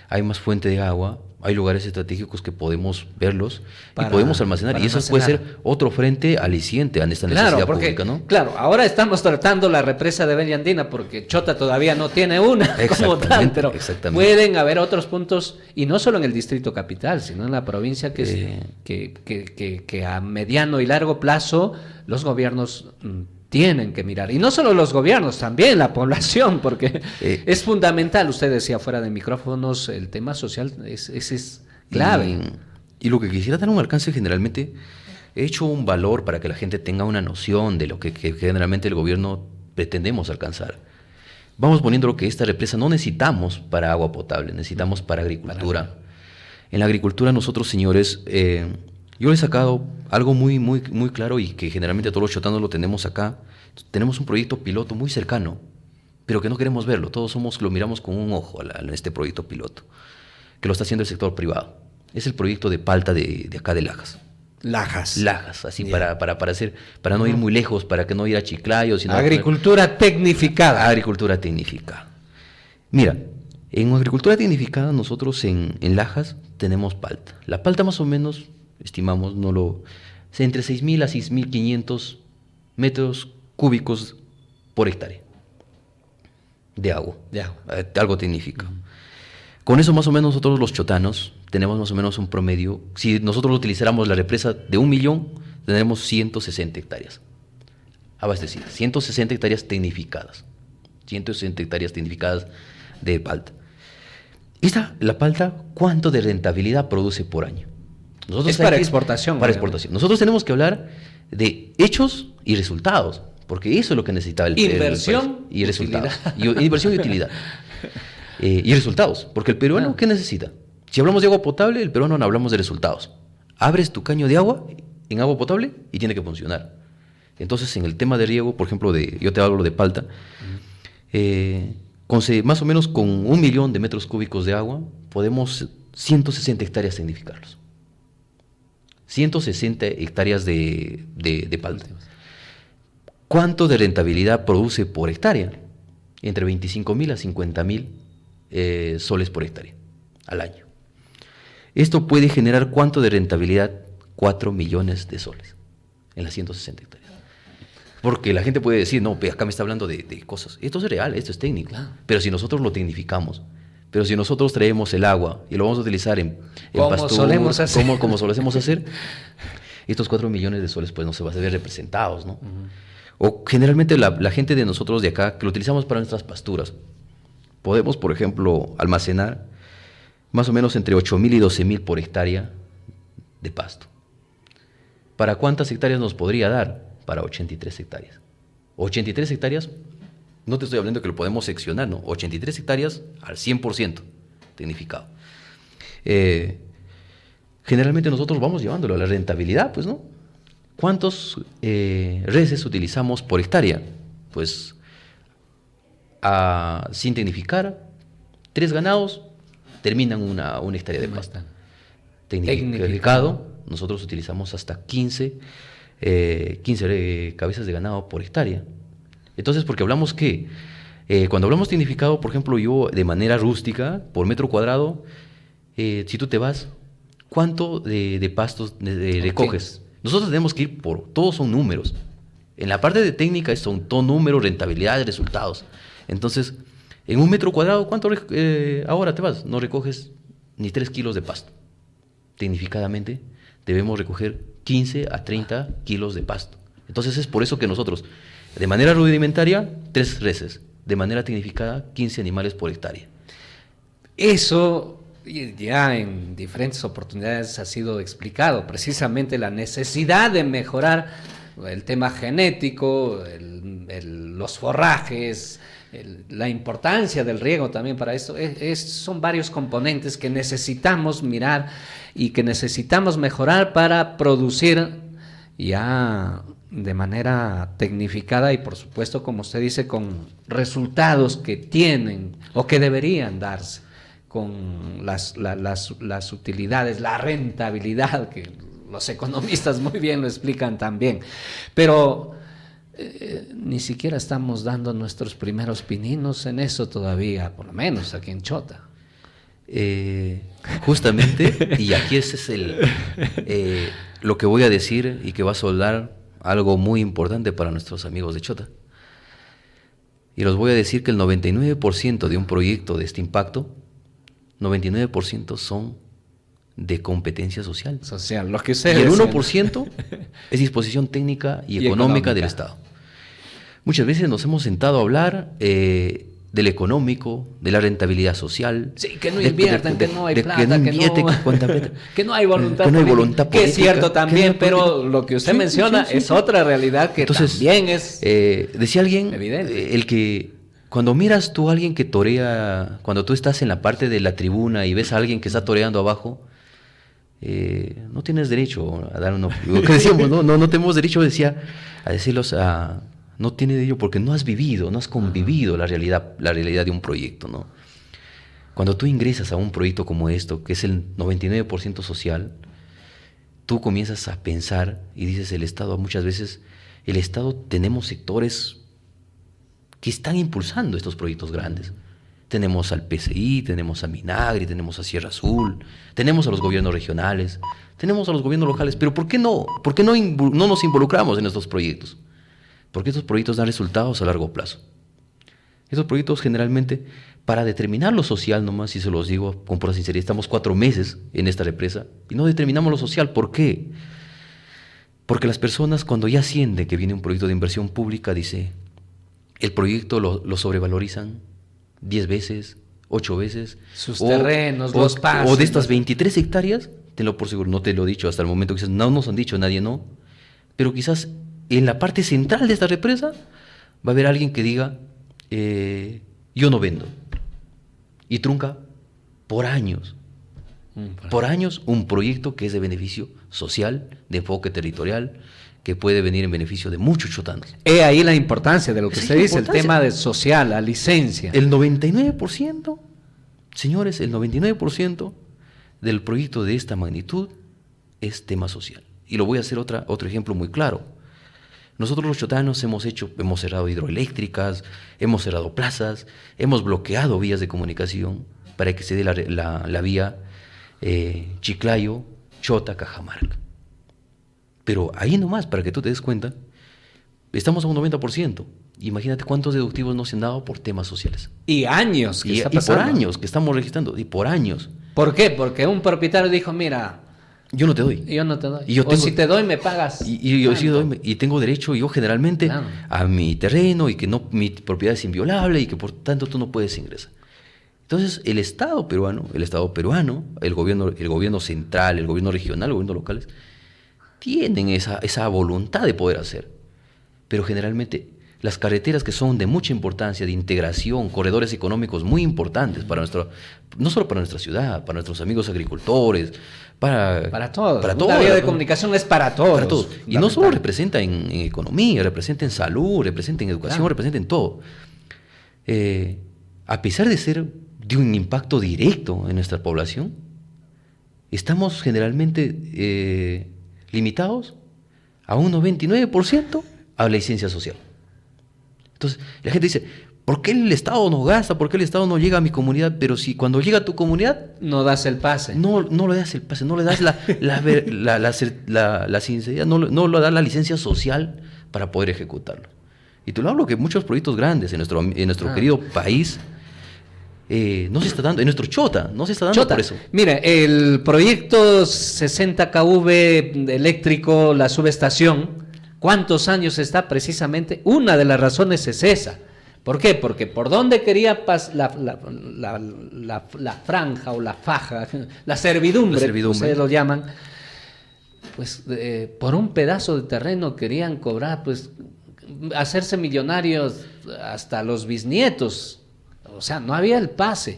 E: hay más fuente de agua, hay lugares estratégicos que podemos verlos y podemos almacenar. Y eso puede ser otro frente aliciente a esta necesidad pública, ¿no?
D: Claro, ahora estamos tratando la represa de Bellandina porque Chota todavía no tiene una como tal, pero pueden haber otros puntos, y no solo en el distrito capital, sino en la provincia que a mediano y largo plazo los gobiernos tienen que mirar. Y no solo los gobiernos, también la población, porque es fundamental. Usted decía fuera de micrófonos, el tema social es clave.
E: Y lo que quisiera dar un alcance generalmente, he hecho un valor para que la gente tenga una noción de lo que generalmente el gobierno pretendemos alcanzar. Vamos poniendo lo que esta represa no necesitamos para agua potable, necesitamos para agricultura. En la agricultura nosotros, señores, yo le he sacado algo muy claro y que generalmente todos los chotanos lo tenemos acá. Tenemos un proyecto piloto muy cercano, pero que no queremos verlo. Todos lo miramos con un ojo a este proyecto piloto, que lo está haciendo el sector privado. Es el proyecto de Palta de acá de Lajas. Lajas, así para no ir muy lejos, para que no ir a Chiclayo. Sino
D: agricultura tecnificada.
E: Agricultura tecnificada. Mira, en agricultura tecnificada nosotros en Lajas tenemos Palta. La Palta más o menos, estimamos, entre 6.000 a 6.500 metros cúbicos por hectárea de agua. Algo tecnificado. Con eso más o menos nosotros los chotanos tenemos más o menos un promedio. Si nosotros utilizáramos la represa de 1 millón, tendremos 160 hectáreas abastecidas, 160 hectáreas tecnificadas, 160 hectáreas tecnificadas de palta. La palta, ¿cuánto de rentabilidad produce por año?
D: Es para exportación.
E: Para exportación. Nosotros tenemos que hablar de hechos y resultados, porque eso es lo que necesita el
D: inversión
E: y resultados. Inversión y utilidad. Y resultados, porque el peruano, ¿qué necesita? Si hablamos de agua potable, el peruano no hablamos de resultados. Abres tu caño de agua en agua potable y tiene que funcionar. Entonces, en el tema de riego, por ejemplo, yo te hablo de palta, más o menos con 1 millón de metros cúbicos de agua, podemos 160 hectáreas tecnificarlos. 160 hectáreas de palta. ¿Cuánto de rentabilidad produce por hectárea? Entre 25.000 a 50.000 soles por hectárea al año. Esto puede generar ¿cuánto de rentabilidad? 4 millones de soles en las 160 hectáreas. Porque la gente puede decir, no, acá me está hablando de cosas. Esto es real, esto es técnico. Claro. Pero si nosotros lo tecnificamos, pero si nosotros traemos el agua y lo vamos a utilizar en pastura, como solemos hacer, estos 4 millones de soles pues no se van a ver representados, ¿no? O generalmente la gente de nosotros de acá, que lo utilizamos para nuestras pasturas, podemos, por ejemplo, almacenar más o menos entre 8.000 y 12.000 por hectárea de pasto. ¿Para cuántas hectáreas nos podría dar? Para 83 hectáreas. 83 hectáreas, no te estoy hablando que lo podemos seccionar, no, 83 hectáreas al 100% tecnificado. Generalmente nosotros vamos llevándolo a la rentabilidad, pues, ¿no? ¿Cuántos reses utilizamos por hectárea? Pues, sin tecnificar, 3 ganados, terminan una hectárea de pasto. Tecnificado, nosotros utilizamos hasta 15 cabezas de ganado por hectárea. Entonces, porque hablamos que, cuando hablamos tecnificado, por ejemplo, yo de manera rústica, por metro cuadrado, si tú te vas, ¿cuánto de pastos recoges? Nosotros tenemos que ir todos son números. En la parte de técnica son todo números, rentabilidad, resultados. Entonces, en un metro cuadrado, ¿cuánto ahora te vas? No recoges ni 3 kilos de pasto. Tecnificadamente debemos recoger 15 a 30 kilos de pasto. Entonces es por eso que nosotros, de manera rudimentaria, 3 reses, de manera tecnificada, 15 animales por hectárea.
D: Eso ya en diferentes oportunidades ha sido explicado, precisamente la necesidad de mejorar el tema genético, los forrajes, la importancia del riego también para esto. Son varios componentes que necesitamos mirar y que necesitamos mejorar para producir ya de manera tecnificada y por supuesto, como usted dice, con resultados que tienen o que deberían darse, con las utilidades, la rentabilidad, que los economistas muy bien lo explican también. Pero ni siquiera estamos dando nuestros primeros pininos en eso todavía, por lo menos aquí en Chota.
E: Justamente, y aquí ese es lo que voy a decir y que va a soldar algo muy importante para nuestros amigos de Chota. Y los voy a decir que el 99% de un proyecto de este impacto, 99% son de competencia social.
D: Social, lo que
E: Y
D: sea.
E: el 1% es disposición técnica y económica del Estado. Muchas veces nos hemos sentado a hablar del económico, de la rentabilidad social.
D: Sí, que no inviertan, que no hay plata,
E: que no invierte,
D: que no hay voluntad
E: que no hay
D: política,
E: voluntad
D: que es
E: política,
D: cierto también,
E: que no hay
D: pero lo que usted menciona es otra realidad que
E: entonces,
D: también es
E: decía alguien,
D: evidente.
E: El que cuando miras tú a alguien que torea, cuando tú estás en la parte de la tribuna y ves a alguien que está toreando abajo, no tienes derecho a dar una... Lo que decíamos, no tenemos derecho, decía, a decirlos a... No tiene derecho porque no has vivido, no has convivido la realidad de un proyecto, ¿no? Cuando tú ingresas a un proyecto como esto, que es el 99% social, tú comienzas a pensar y dices, el Estado, muchas veces, el Estado tenemos sectores que están impulsando estos proyectos grandes. Tenemos al PCI, tenemos a Minagri, tenemos a Sierra Azul, tenemos a los gobiernos regionales, tenemos a los gobiernos locales, pero ¿por qué no? ¿Por qué no nos involucramos en estos proyectos? Porque estos proyectos dan resultados a largo plazo. Estos proyectos generalmente, para determinar lo social nomás, y se los digo con pura sinceridad, estamos 4 meses en esta represa y no determinamos lo social. ¿Por qué? Porque las personas cuando ya sienten que viene un proyecto de inversión pública, dice, el proyecto lo sobrevalorizan 10 veces, 8 veces.
D: Sus terrenos, los pasos.
E: O de estas 23 hectáreas, tenlo por seguro, no te lo he dicho hasta el momento, quizás no nos han dicho, nadie no, pero quizás en la parte central de esta represa va a haber alguien que diga, yo no vendo. Y trunca por años. Por años un proyecto que es de beneficio social, de enfoque territorial, que puede venir en beneficio de muchos chotanos.
D: He ahí la importancia de lo que
E: Sí,
D: usted dice, el
E: importancia.
D: tema de social, la licencia.
E: El 99%, señores, el 99% del proyecto de esta magnitud es tema social. Y lo voy a hacer otro ejemplo muy claro. Nosotros los chotanos hemos cerrado hidroeléctricas, hemos cerrado plazas, hemos bloqueado vías de comunicación para que se dé la vía Chiclayo, Chota, Cajamarca. Pero ahí nomás, para que tú te des cuenta, estamos a un 90%. Imagínate cuántos deductivos no se han dado por temas sociales.
D: Y años que está
E: Y por
D: pasando.
E: años que estamos registrando, y por años.
D: ¿Por qué? Porque un propietario dijo, mira,
E: Yo no te doy.
D: yo no te doy.
E: Y yo
D: O
E: tengo-
D: si te doy, me pagas.
E: Y yo sí
D: tanto.
E: doy, y tengo derecho yo generalmente
D: Claro.
E: a mi terreno y que no, mi propiedad es inviolable y que por tanto tú no puedes ingresar. Entonces el Estado peruano, el gobierno central, el gobierno regional, los gobiernos locales, tienen esa voluntad de poder hacer. Pero generalmente las carreteras que son de mucha importancia, de integración, corredores económicos muy importantes para no solo para nuestra ciudad, para nuestros amigos agricultores,
D: Para todos.
E: Para
D: Una
E: todos.
D: vía de comunicación es para todos.
E: Para todos. Y no solo representa en economía, representa en salud, representa en educación,
D: Claro.
E: representa en todo. A pesar de ser de un impacto directo en nuestra población, estamos generalmente limitados a un 99% a la licencia social. Entonces, la gente dice, ¿por qué el Estado no gasta? ¿Por qué el Estado no llega a mi comunidad? Pero si cuando llega a tu comunidad...
D: No das el pase.
E: No le das el pase, no le das la sinceridad, no le das la licencia social para poder ejecutarlo. Y te lo hablo que muchos proyectos grandes en nuestro querido país no se está dando, en nuestro Chota, no se está dando por eso.
D: Mira, el proyecto 60 kV eléctrico, la subestación, ¿cuántos años está precisamente? Una de las razones es esa. ¿Por qué? Porque por donde quería la franja o la faja, la servidumbre, ustedes lo llaman, pues por un pedazo de terreno querían cobrar, pues hacerse millonarios hasta los bisnietos. O sea, no había el pase.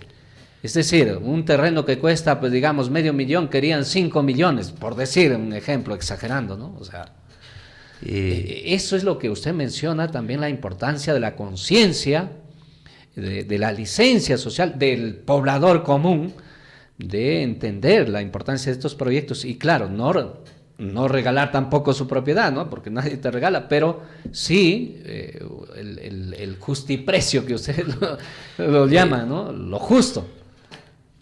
D: Es decir, un terreno que cuesta, pues digamos, $500,000, querían 5 millones, por decir un ejemplo, exagerando, ¿no? O sea, eso es lo que usted menciona, también la importancia de la conciencia, de la licencia social, del poblador común, de entender la importancia de estos proyectos. Y claro, no regalar tampoco su propiedad, ¿no? Porque nadie te regala, pero sí el justiprecio que usted lo llama, ¿no? Lo justo.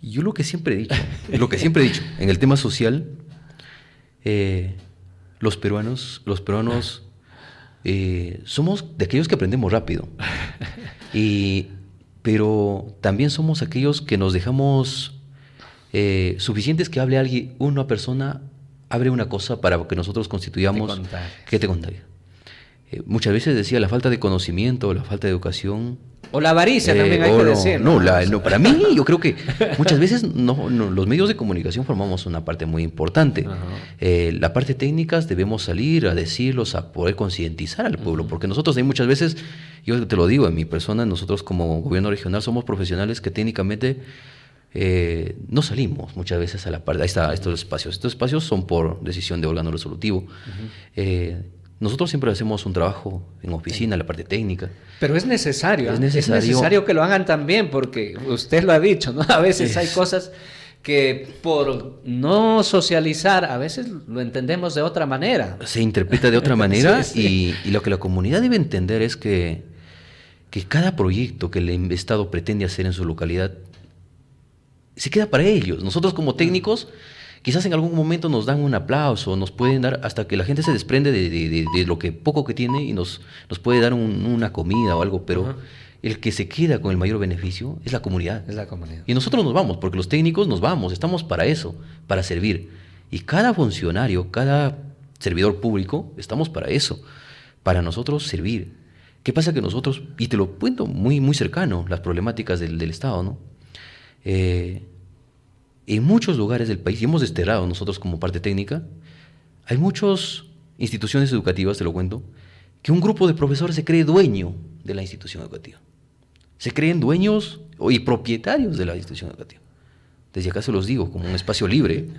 E: Yo lo que siempre he dicho, en el tema social, los peruanos somos de aquellos que aprendemos rápido, pero también somos aquellos que nos dejamos suficientes que hable alguien, una persona abre una cosa para que nosotros constituyamos que te contagie. Muchas veces decía la falta de conocimiento, la falta de educación.
D: O la avaricia también hay que decir.
E: No, para mí yo creo que muchas veces los medios de comunicación formamos una parte muy importante. La parte técnica debemos salir a decirlos, a poder concientizar al pueblo, porque nosotros hay muchas veces, yo te lo digo en mi persona, nosotros como gobierno regional somos profesionales que técnicamente no salimos muchas veces a la parte, ahí está, estos espacios son por decisión de órgano resolutivo. Nosotros siempre hacemos un trabajo en oficina, la parte técnica.
D: Pero es necesario. Es necesario que lo hagan también, porque usted lo ha dicho, ¿no? A veces hay cosas que por no socializar, a veces lo entendemos de otra manera.
E: Se interpreta de otra manera
D: sí.
E: Y lo que la comunidad debe entender es que cada proyecto que el Estado pretende hacer en su localidad se queda para ellos. Nosotros como técnicos quizás en algún momento nos dan un aplauso, nos pueden dar, hasta que la gente se desprende de lo que poco que tiene y nos puede dar una comida o algo, pero el que se queda con el mayor beneficio es la comunidad.
D: Es la comunidad.
E: Y nosotros nos vamos, porque los técnicos nos vamos, estamos para eso, para servir. Y cada funcionario, cada servidor público, estamos para eso, para nosotros servir. ¿Qué pasa? Que nosotros, y te lo cuento muy, muy cercano, las problemáticas del Estado, ¿no? En muchos lugares del país, y hemos desterrado nosotros como parte técnica, hay muchas instituciones educativas, te lo cuento, que un grupo de profesores se cree dueño de la institución educativa. Se creen dueños y propietarios de la institución educativa. Desde acá se los digo, como un espacio libre,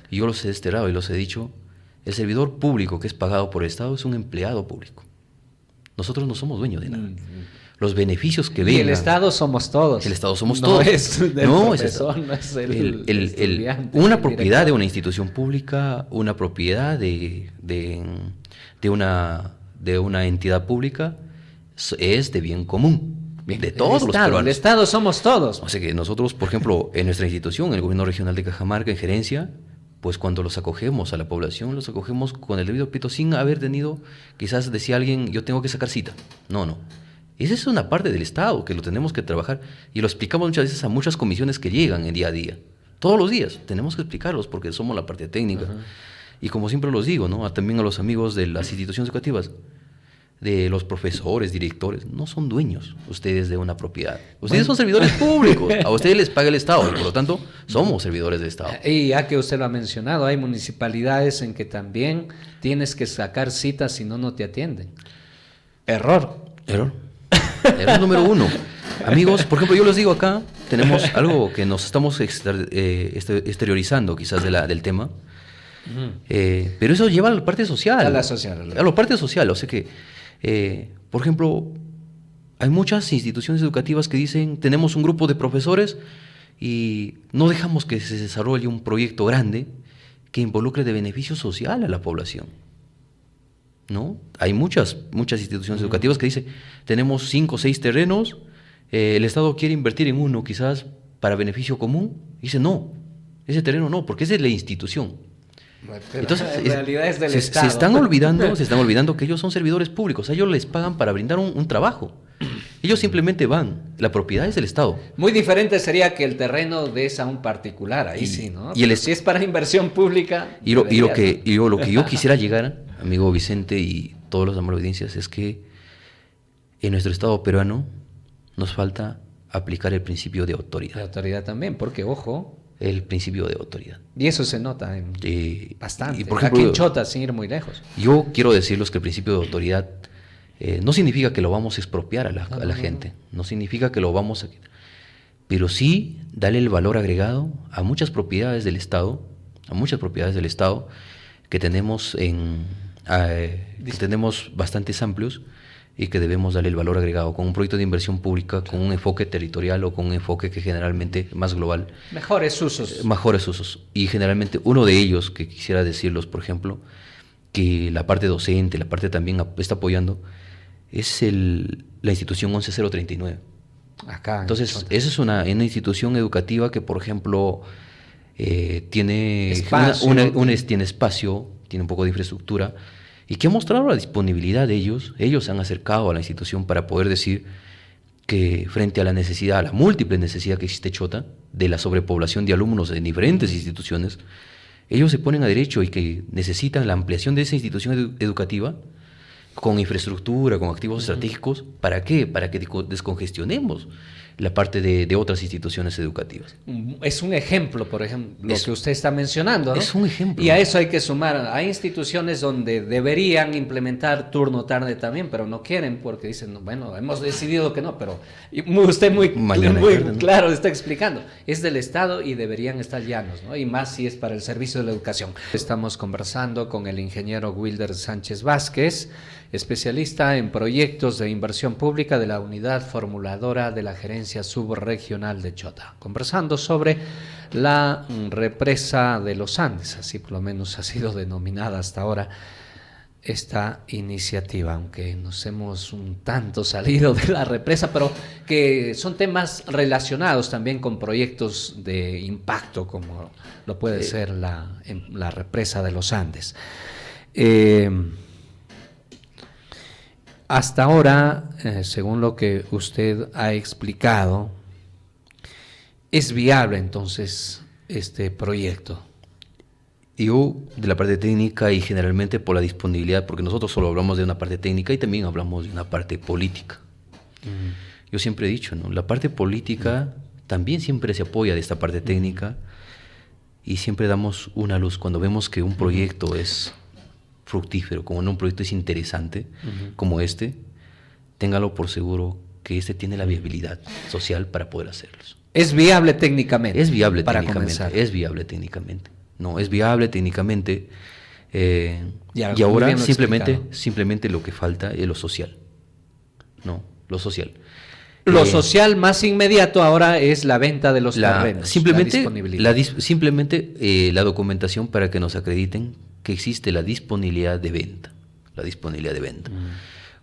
E: y yo los he desterrado y los he dicho, el servidor público que es pagado por el Estado es un empleado público. Nosotros no somos dueños de nada. Los beneficios que vengan.
D: Y el Estado somos todos.
E: El Estado somos todos.
D: No es el estudiante.
E: Una propiedad de una institución pública, una propiedad de una entidad pública es de bien común. De todos los peruanos.
D: El Estado somos todos.
E: O sea que nosotros, por ejemplo, en nuestra institución, en el Gobierno Regional de Cajamarca, en gerencia, pues cuando los acogemos a la población, los acogemos con el debido pito, sin haber tenido, quizás decía alguien, yo tengo que sacar cita. No. Esa es una parte del Estado que lo tenemos que trabajar y lo explicamos muchas veces a muchas comisiones que llegan en día a día. Todos los días tenemos que explicarlos porque somos la parte técnica. Y como siempre los digo, ¿no? También a los amigos de las instituciones educativas, de los profesores, directores, no son dueños ustedes de una propiedad. Ustedes son servidores públicos, a ustedes les paga el Estado y por lo tanto somos servidores del Estado.
D: Y ya que usted lo ha mencionado, hay municipalidades en que también tienes que sacar citas si no te atienden. Error número 1. Amigos, por ejemplo, yo les digo acá, tenemos algo que nos estamos exteriorizando quizás del tema, pero eso lleva a la parte social. A la parte social.
E: O sea que, por ejemplo, hay muchas instituciones educativas que dicen, tenemos un grupo de profesores y no dejamos que se desarrolle un proyecto grande que involucre de beneficio social a la población, ¿no? Hay muchas instituciones educativas que dicen, tenemos 5 o 6 terrenos, el Estado quiere invertir en uno quizás para beneficio común. Dice, no, ese terreno no, porque es de la institución.
D: Pero
E: Entonces,
D: en realidad es del Estado.
E: se están olvidando que ellos son servidores públicos, a ellos les pagan para brindar un trabajo. Ellos simplemente van, la propiedad es del Estado.
D: Muy diferente sería que el terreno des a un particular, ahí sí, ¿no?
E: Y
D: si es para inversión pública...
E: Lo que yo quisiera llegar, amigo Vicente y todos los amables audiencias, es que en nuestro Estado peruano nos falta aplicar el principio de autoridad.
D: La autoridad también, porque, ojo...
E: El principio de autoridad.
D: Y eso se nota bastante.
E: Y por ejemplo,
D: aquí en Chota, sin ir muy lejos.
E: Yo quiero decirles que el principio de autoridad no significa que lo vamos a expropiar a la gente, no significa que lo vamos a... Pero sí darle el valor agregado a muchas propiedades del Estado, que tenemos que tenemos bastantes amplios y que debemos darle el valor agregado con un proyecto de inversión pública, con un enfoque territorial o con un enfoque que generalmente más global.
D: Mejores usos.
E: Mejores usos. Y generalmente uno de ellos, que quisiera decirlos, por ejemplo, que la parte docente, la parte también está apoyando, es la institución 11039.
D: Acá.
E: Entonces, esa es una institución educativa que, por ejemplo, tiene espacio, tiene un poco de infraestructura, y que ha mostrado la disponibilidad de ellos. Ellos se han acercado a la institución para poder decir que frente a la necesidad, a la múltiple necesidad que existe Chota, de la sobrepoblación de alumnos en diferentes instituciones, ellos se ponen a derecho y que necesitan la ampliación de esa institución educativa con infraestructura, con activos estratégicos. ¿Para qué? Para que descongestionemos la parte de otras instituciones educativas.
D: Es un ejemplo, por ejemplo, lo que usted está mencionando, ¿no?
E: Es un ejemplo.
D: Y a eso hay que sumar, hay instituciones donde deberían implementar turno tarde también, pero no quieren porque dicen, bueno, hemos decidido que no, pero usted muy claro está explicando, es del Estado y deberían estar llanos, ¿no? Y más si es para el servicio de la educación. Estamos conversando con el ingeniero Wilder Sánchez Vázquez, especialista en proyectos de inversión pública de la Unidad Formuladora de la Gerencia Subregional de Chota, conversando sobre la represa de los Andes, así por lo menos ha sido denominada hasta ahora esta iniciativa, aunque nos hemos un tanto salido de la represa, pero que son temas relacionados también con proyectos de impacto, como lo puede ser la represa de los Andes. Hasta ahora, según lo que usted ha explicado, ¿es viable entonces este proyecto?
E: Yo, de la parte técnica y generalmente por la disponibilidad, porque nosotros solo hablamos de una parte técnica y también hablamos de una parte política. Yo siempre he dicho, ¿no? La parte política también siempre se apoya de esta parte técnica y siempre damos una luz cuando vemos que un proyecto es fructífero, como un proyecto es interesante, como téngalo por seguro que tiene la viabilidad social para poder hacerlos.
D: ¿Es viable técnicamente?
E: Es viable
D: para
E: técnicamente,
D: comenzar.
E: es viable técnicamente. No, es viable técnicamente y
D: Ya,
E: ahora simplemente lo que falta es lo social. No, lo social.
D: Lo social más inmediato ahora es la venta de los terrenos,
E: simplemente,
D: la disponibilidad.
E: La documentación para que nos acrediten que existe la disponibilidad de venta.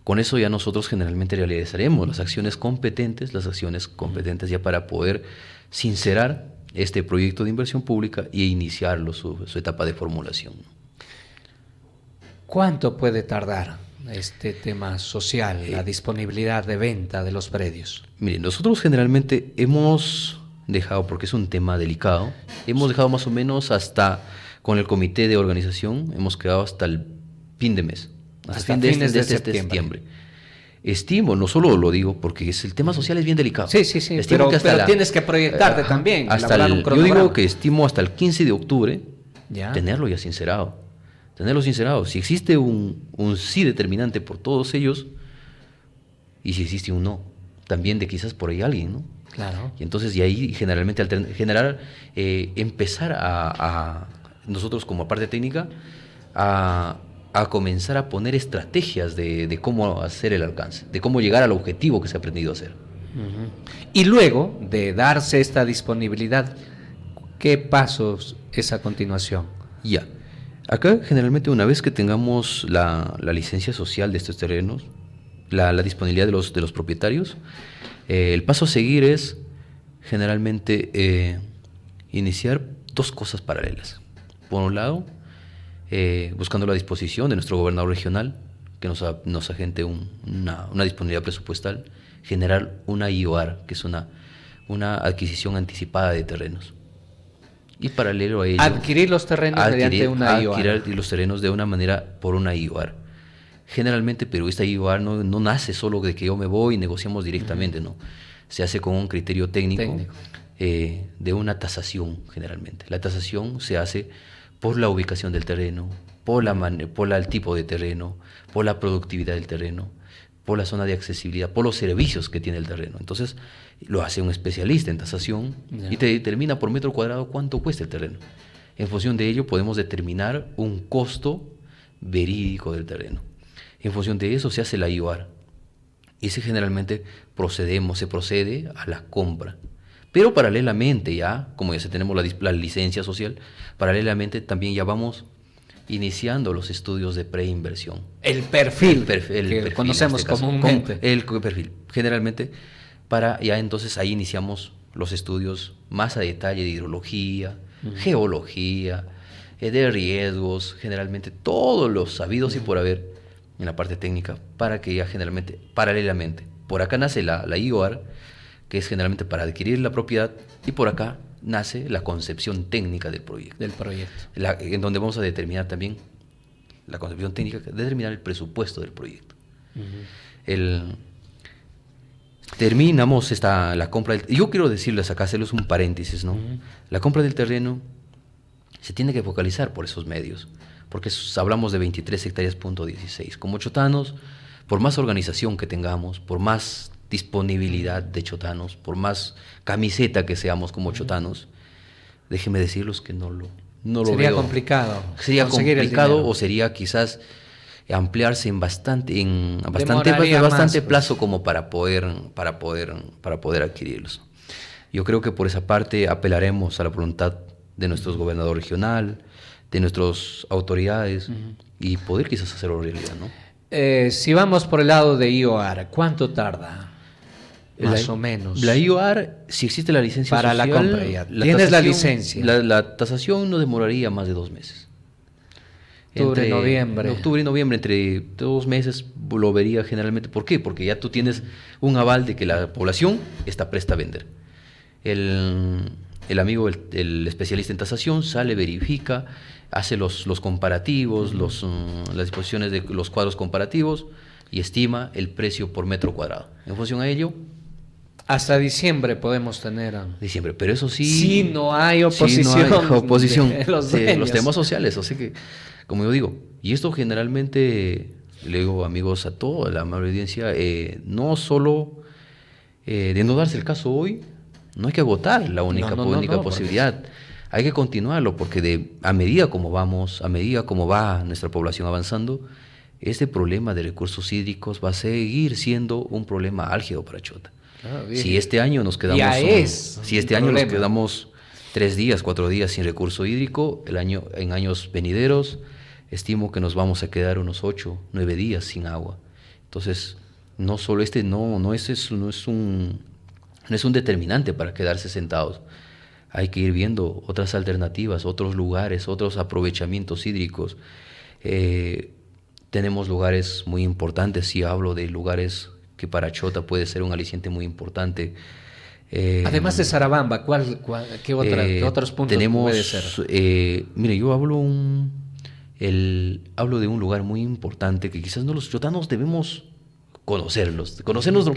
E: Con eso ya nosotros generalmente realizaremos las acciones competentes ya para poder sincerar este proyecto de inversión pública e iniciarlo su etapa de formulación.
D: ¿Cuánto puede tardar este tema social, la disponibilidad de venta de los predios?
E: Miren, nosotros generalmente hemos dejado, porque es un tema delicado, hemos dejado más o menos hasta, con el comité de organización, hemos quedado hasta el fin de mes,
D: hasta fines de septiembre.
E: Estimo, no solo lo digo porque el tema social es bien delicado.
D: Sí, pero tienes que proyectarte también.
E: Yo digo que estimo hasta el 15 de octubre
D: ¿Ya?
E: tenerlo ya sincerado. Si existe un sí determinante por todos ellos y si existe un no, también de quizás por ahí alguien, ¿no?
D: Claro.
E: Y entonces y ahí generalmente empezar a nosotros como parte técnica a a comenzar a poner estrategias de cómo hacer el alcance, de cómo llegar al objetivo que se ha aprendido a hacer.
D: Y luego de darse esta disponibilidad, ¿qué pasos es a continuación?
E: Ya. Acá, generalmente, una vez que tengamos la licencia social de estos terrenos, la disponibilidad de los propietarios, el paso a seguir es, generalmente, iniciar dos cosas paralelas. Por un lado, buscando la disposición de nuestro gobernador regional, que nos agente una disponibilidad presupuestal, generar una IOAR, que es una adquisición anticipada de terrenos. Y paralelo a ello,
D: Adquirir los terrenos mediante una IOAR.
E: Adquirir los terrenos de una manera por una IOAR. Generalmente, pero esta IOAR no nace solo de que yo me voy y negociamos directamente, no. Se hace con un criterio técnico. De una tasación, generalmente. La tasación se hace por la ubicación del terreno, por el tipo de terreno, por la productividad del terreno, por la zona de accesibilidad, por los servicios que tiene el terreno. Entonces, lo hace un especialista en tasación y te determina por metro cuadrado cuánto cuesta el terreno. En función de ello, podemos determinar un costo verídico del terreno. En función de eso, se hace la IOAR. Y generalmente se procede a la compra. Pero paralelamente ya, como ya tenemos la licencia social, paralelamente también ya vamos iniciando los estudios de preinversión.
D: El perfil,
E: que
D: perfil conocemos comúnmente.
E: El perfil, generalmente, para ya entonces ahí iniciamos los estudios más a detalle de hidrología, geología, de riesgos, generalmente todos los sabidos y por haber en la parte técnica, para que ya generalmente, paralelamente, por acá nace la IOAR, que es generalmente para adquirir la propiedad, y por acá nace la concepción técnica del proyecto. En donde vamos a determinar también la concepción técnica, determinar el presupuesto del proyecto. Terminamos la compra yo quiero decirles acá, hacerles un paréntesis, ¿no? La compra del terreno se tiene que focalizar por esos medios, porque hablamos de 23 hectáreas.16. Como chotanos, por más organización que tengamos, por más disponibilidad de chotanos, por más camiseta que seamos como chotanos, déjenme decirles que no lo
D: sería
E: veo.
D: Complicado.
E: Sería complicado, o sería quizás ampliarse en bastante plazo como para poder adquirirlos. Yo creo que por esa parte apelaremos a la voluntad de nuestro gobernador regional, de nuestras autoridades, y poder quizás hacerlo realidad, ¿no?
D: Si vamos por el lado de IOAR, ¿cuánto tarda? Más o menos.
E: La IOAR, si existe la licencia
D: para
E: social,
D: la compra ya. Tienes la licencia.
E: La tasación no demoraría más de 2 meses.
D: Octubre y
E: noviembre, entre 2 meses lo vería generalmente. ¿Por qué? Porque ya tú tienes un aval de que la población está presta a vender. El amigo, el especialista en tasación, sale, verifica, hace los comparativos, las disposiciones de los cuadros comparativos y estima el precio por metro cuadrado. En función a ello,
D: hasta diciembre podemos tener.
E: Diciembre, pero eso sí.
D: Si no hay oposición.
E: De los temas sociales. O sea que, como yo digo, y esto generalmente le digo, amigos, a toda la amable audiencia, no solo de no darse el caso hoy, no hay que agotar la única posibilidad. Hay que continuarlo, porque a medida como va nuestra población avanzando, este problema de recursos hídricos va a seguir siendo un problema álgido para Chota. Si este año nos quedamos, nos quedamos 3 días, 4 días sin recurso hídrico, en años venideros estimo que nos vamos a quedar unos 8, 9 días sin agua. Entonces, no solo no es un determinante para quedarse sentados. Hay que ir viendo otras alternativas, otros lugares, otros aprovechamientos hídricos. Tenemos lugares muy importantes, si hablo de lugares que para Chota puede ser un aliciente muy importante.
D: Además de Sarabamba, ¿qué otros puntos puede ser?
E: Mire, yo hablo de un lugar muy importante que quizás los chotanos debemos conocernos,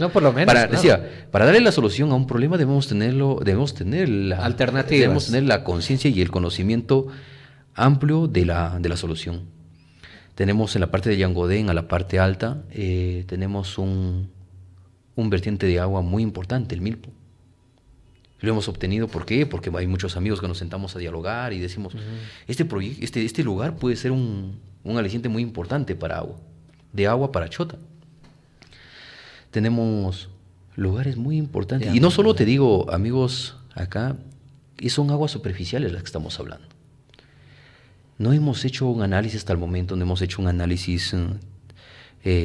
D: no, por lo menos,
E: para darle la solución a un problema debemos tener
D: alternativas,
E: debemos tener la conciencia y el conocimiento amplio de la solución. Tenemos en la parte de Yangodén, a la parte alta, tenemos un vertiente de agua muy importante, el Milpo. Lo hemos obtenido, ¿por qué? Porque hay muchos amigos que nos sentamos a dialogar y decimos, este lugar puede ser un un aliciente muy importante para agua, de agua para Chota. Tenemos lugares muy importantes. Y no solo te digo, amigos, acá, y son aguas superficiales las que estamos hablando. No hemos hecho un análisis hasta el momento, no hemos hecho un análisis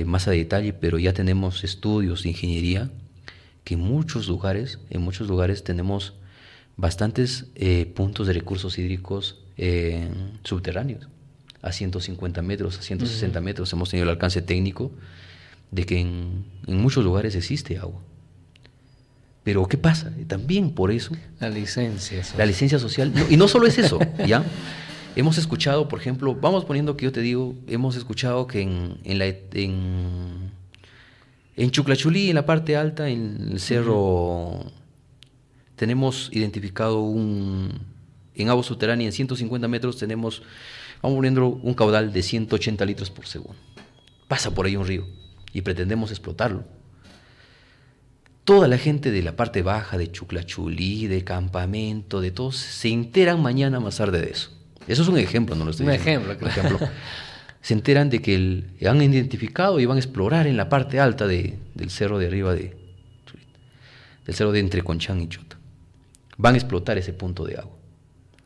E: más a detalle, pero ya tenemos estudios de ingeniería que en muchos lugares tenemos bastantes puntos de recursos hídricos subterráneos, a 150 metros, a 160 metros. Hemos tenido el alcance técnico de que en muchos lugares existe agua. Pero ¿qué pasa? También por eso...
D: La licencia social.
E: La licencia social. No, y no solo es eso, ¿ya? Hemos escuchado, por ejemplo, vamos poniendo que yo te digo, hemos escuchado que en Chuclachulí, en la parte alta, en el cerro, tenemos identificado en agua subterránea, en 150 metros, tenemos, vamos poniendo un caudal de 180 litros por segundo. Pasa por ahí un río y pretendemos explotarlo. Toda la gente de la parte baja, de Chuclachulí, de Campamento, de todos, se enteran mañana más tarde de eso. Eso es un ejemplo, no lo estoy diciendo.
D: Un ejemplo.
E: Se enteran de que han identificado y van a explorar en la parte alta del cerro de arriba, del cerro de entre Conchán y Chota. Van a explotar ese punto de agua.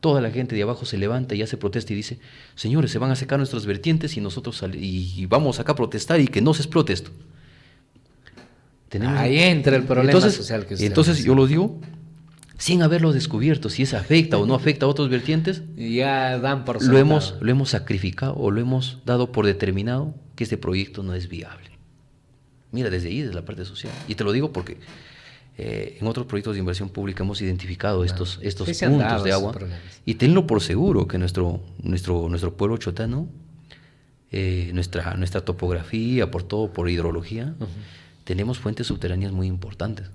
E: Toda la gente de abajo se levanta y hace protesta y dice, señores, se van a secar nuestras vertientes y nosotros y vamos acá a protestar y que no se explote esto.
D: Ahí entra el problema social que usted
E: entonces yo lo digo sin haberlo descubierto, si eso afecta o no afecta a otras vertientes.
D: Y ya dan por
E: lo hemos sacrificado o lo hemos dado por determinado que este proyecto no es viable. Mira, desde ahí, desde la parte social. Y te lo digo porque en otros proyectos de inversión pública hemos identificado estos puntos de agua. Y tenlo por seguro que nuestro pueblo chotano, nuestra topografía, por hidrología, tenemos fuentes subterráneas muy importantes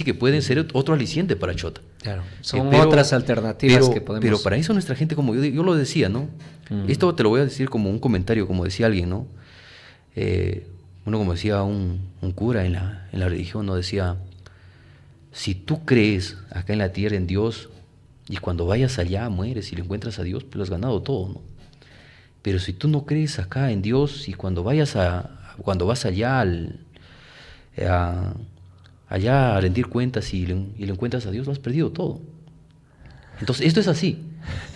E: y que pueden ser otro aliciente para Chota.
D: Claro, son otras alternativas que podemos...
E: Pero para eso nuestra gente, como yo lo decía, ¿no? Esto te lo voy a decir como un comentario, como decía alguien, ¿no? Uno, como decía un cura en la religión, ¿no? Decía, si tú crees acá en la tierra en Dios y cuando vayas allá mueres y le encuentras a Dios, pues lo has ganado todo, ¿no? Pero si tú no crees acá en Dios y cuando vas allá allá a rendir cuentas y le encuentras a Dios, lo has perdido todo. Entonces, esto es así.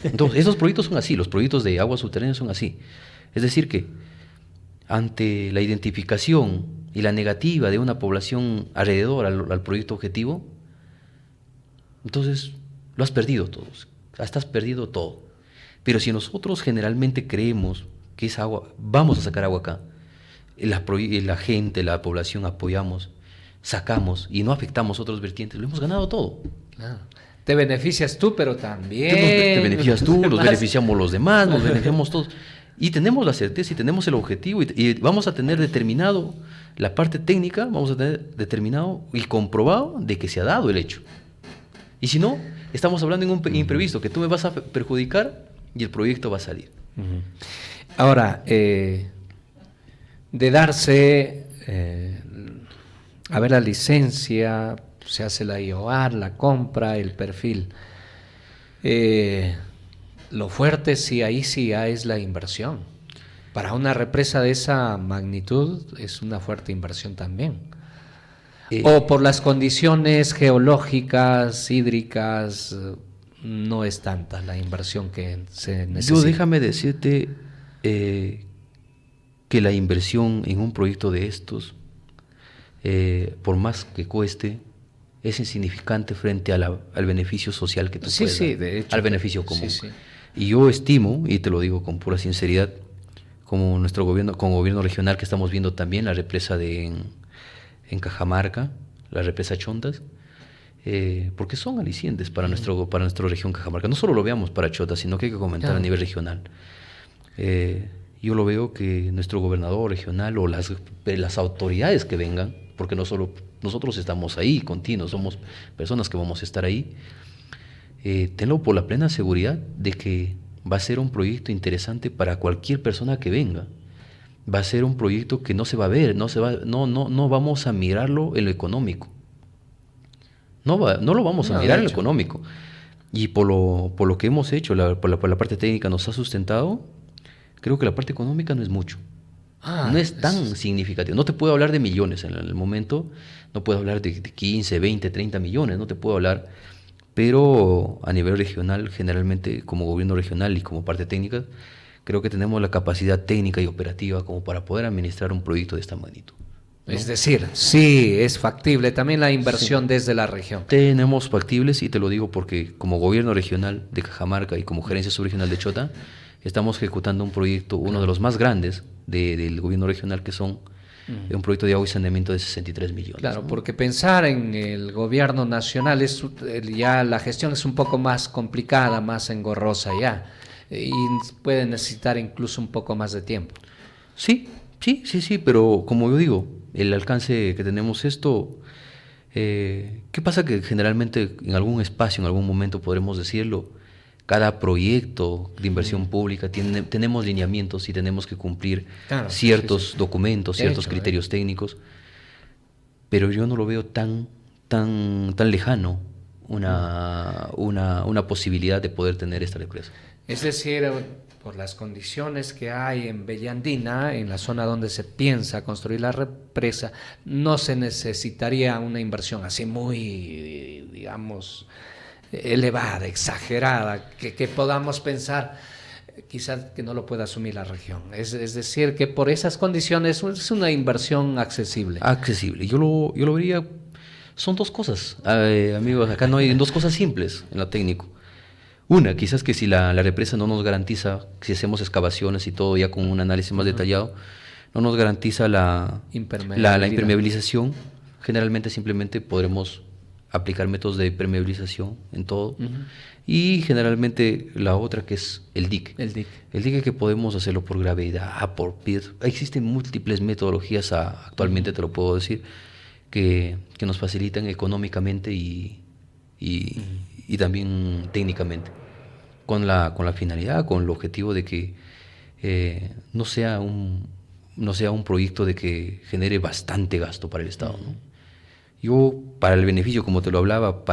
E: Entonces, estos proyectos son así, los proyectos de aguas subterráneas son así. Es decir que, ante la identificación y la negativa de una población alrededor al proyecto objetivo, entonces lo has perdido todo, has perdido todo. Pero si nosotros generalmente creemos que esa agua, vamos a sacar agua acá, la gente, la población apoyamos, sacamos y no afectamos otros vertientes, lo hemos ganado todo.
D: Claro. Te beneficias tú, pero también...
E: Te beneficias tú, nos beneficiamos los demás, nos beneficiamos todos. Y tenemos la certeza y tenemos el objetivo y vamos a tener determinado la parte técnica, vamos a tener determinado y comprobado de que se ha dado el hecho. Y si no, estamos hablando en un imprevisto, que tú me vas a perjudicar y el proyecto va a salir.
D: Ahora, de darse... a ver, la licencia, se hace la IOAR, la compra, el perfil. Lo fuerte sí ya es la inversión. Para una represa de esa magnitud es una fuerte inversión también. O por las condiciones geológicas, hídricas, no es tanta la inversión que se necesita.
E: Yo déjame decirte que la inversión en un proyecto de estos, por más que cueste, es insignificante frente al beneficio social que tú puedes dar,
D: de hecho,
E: al beneficio común.
D: Sí.
E: Y yo estimo, y te lo digo con pura sinceridad, como nuestro gobierno regional que estamos viendo también, la represa en Cajamarca, la represa Chontas, porque son alicientes para nuestra región Cajamarca. No solo lo veamos para Chota, sino que hay que comentar a nivel regional. Yo lo veo que nuestro gobernador regional o las autoridades que vengan, porque no solo nosotros estamos ahí continuos, somos personas que vamos a estar ahí, tenlo por la plena seguridad de que va a ser un proyecto interesante para cualquier persona que venga. Va a ser un proyecto que no se va a ver, no vamos a mirarlo en lo económico. No lo vamos a mirar en lo económico. Y por lo que hemos hecho, por la parte técnica nos ha sustentado creo que la parte económica no es mucho. No es tan significativo. No te puedo hablar de millones en el momento, no puedo hablar de 15, 20, 30 millones, no te puedo hablar, pero a nivel regional, generalmente como gobierno regional y como parte técnica, creo que tenemos la capacidad técnica y operativa como para poder administrar un proyecto de esta magnitud, ¿no?
D: Es decir, sí, es factible también la inversión desde la región.
E: Tenemos factibles, y te lo digo porque como gobierno regional de Cajamarca y como gerencia subregional de Chota, estamos ejecutando un proyecto, uno de los más grandes del gobierno regional, que son un proyecto de agua y saneamiento de 63 millones.
D: Claro,
E: ¿no?
D: porque pensar en el gobierno nacional ya la gestión es un poco más complicada, más engorrosa ya, y puede necesitar incluso un poco más de tiempo.
E: Sí, pero como yo digo, el alcance que tenemos esto, ¿qué pasa? Que generalmente en algún espacio, en algún momento podremos decirlo, cada proyecto de inversión pública tenemos lineamientos y tenemos que cumplir ciertos documentos, ciertos criterios técnicos, pero yo no lo veo tan lejano una posibilidad de poder tener esta represa.
D: Es decir, por las condiciones que hay en Bellandina, en la zona donde se piensa construir la represa, no se necesitaría una inversión así muy, digamos, elevada, exagerada, que podamos pensar quizás que no lo pueda asumir la región. Es decir, que por esas condiciones es una inversión accesible.
E: Accesible. Yo lo vería, son dos cosas, amigos, acá no hay dos cosas simples en lo técnico. Una, quizás que si la represa no nos garantiza, si hacemos excavaciones y todo ya con un análisis más detallado, no nos garantiza la impermeabilización, generalmente simplemente podremos aplicar métodos de permeabilización en todo. Y generalmente la otra, que es el dique. El dique, que podemos hacerlo por gravedad, por piedra. Existen múltiples metodologías actualmente, te lo puedo decir, que nos facilitan económicamente y también técnicamente, con la finalidad, con el objetivo de que no sea un proyecto de que genere bastante gasto para el Estado, ¿no? Yo, para el beneficio, como te lo hablaba,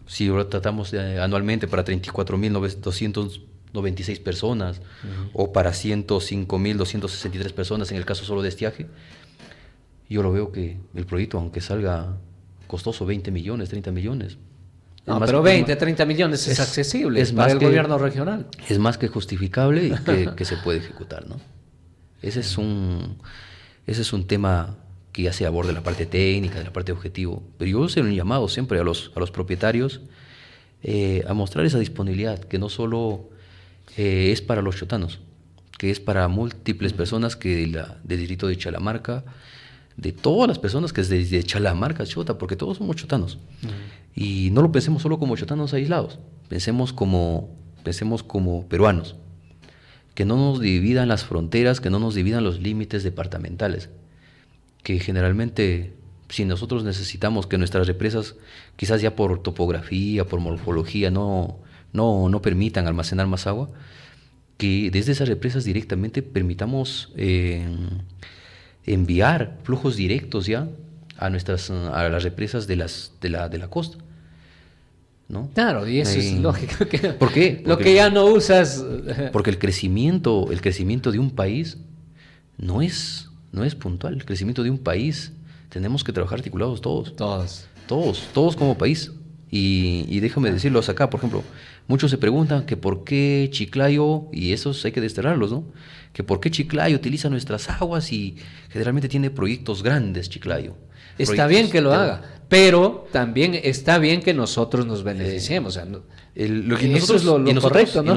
E: si lo tratamos anualmente para 34.296 personas, o para 105.263 personas en el caso solo de estiaje, yo lo veo que el proyecto, aunque salga costoso 20 millones, 30 millones.
D: No, pero 20, 30 millones es accesible para el gobierno regional.
E: Es más que justificable y que se puede ejecutar, ¿no? Ese es un tema que ya se aborda la parte técnica, de la parte objetivo. Pero yo se lo he llamado siempre a los propietarios a mostrar esa disponibilidad, que no solo es para los chotanos, que es para múltiples personas que del distrito de Chalamarca, de todas las personas que es desde Chalamarca, Chota, porque todos somos chotanos. Y no lo pensemos solo como chotanos aislados, pensemos como peruanos, que no nos dividan las fronteras, que no nos dividan los límites departamentales, que generalmente, si nosotros necesitamos que nuestras represas, quizás ya por topografía, por morfología, no permitan almacenar más agua, que desde esas represas directamente permitamos enviar flujos directos ya a las represas de la costa, ¿no? Claro, y eso es lógico. ¿Por qué? Lo que ya no usas. Porque el crecimiento de un país no es puntual. El crecimiento de un país tenemos que trabajar articulados todos como país. Y déjame decirlos acá, por ejemplo, muchos se preguntan que por qué Chiclayo, y esos hay que desterrarlos, ¿no? Que por qué Chiclayo utiliza nuestras aguas y generalmente tiene proyectos grandes, Chiclayo.
D: Está bien que lo haga, pero también está bien que nosotros nos beneficiemos. O sea, eso es lo correcto, ¿no?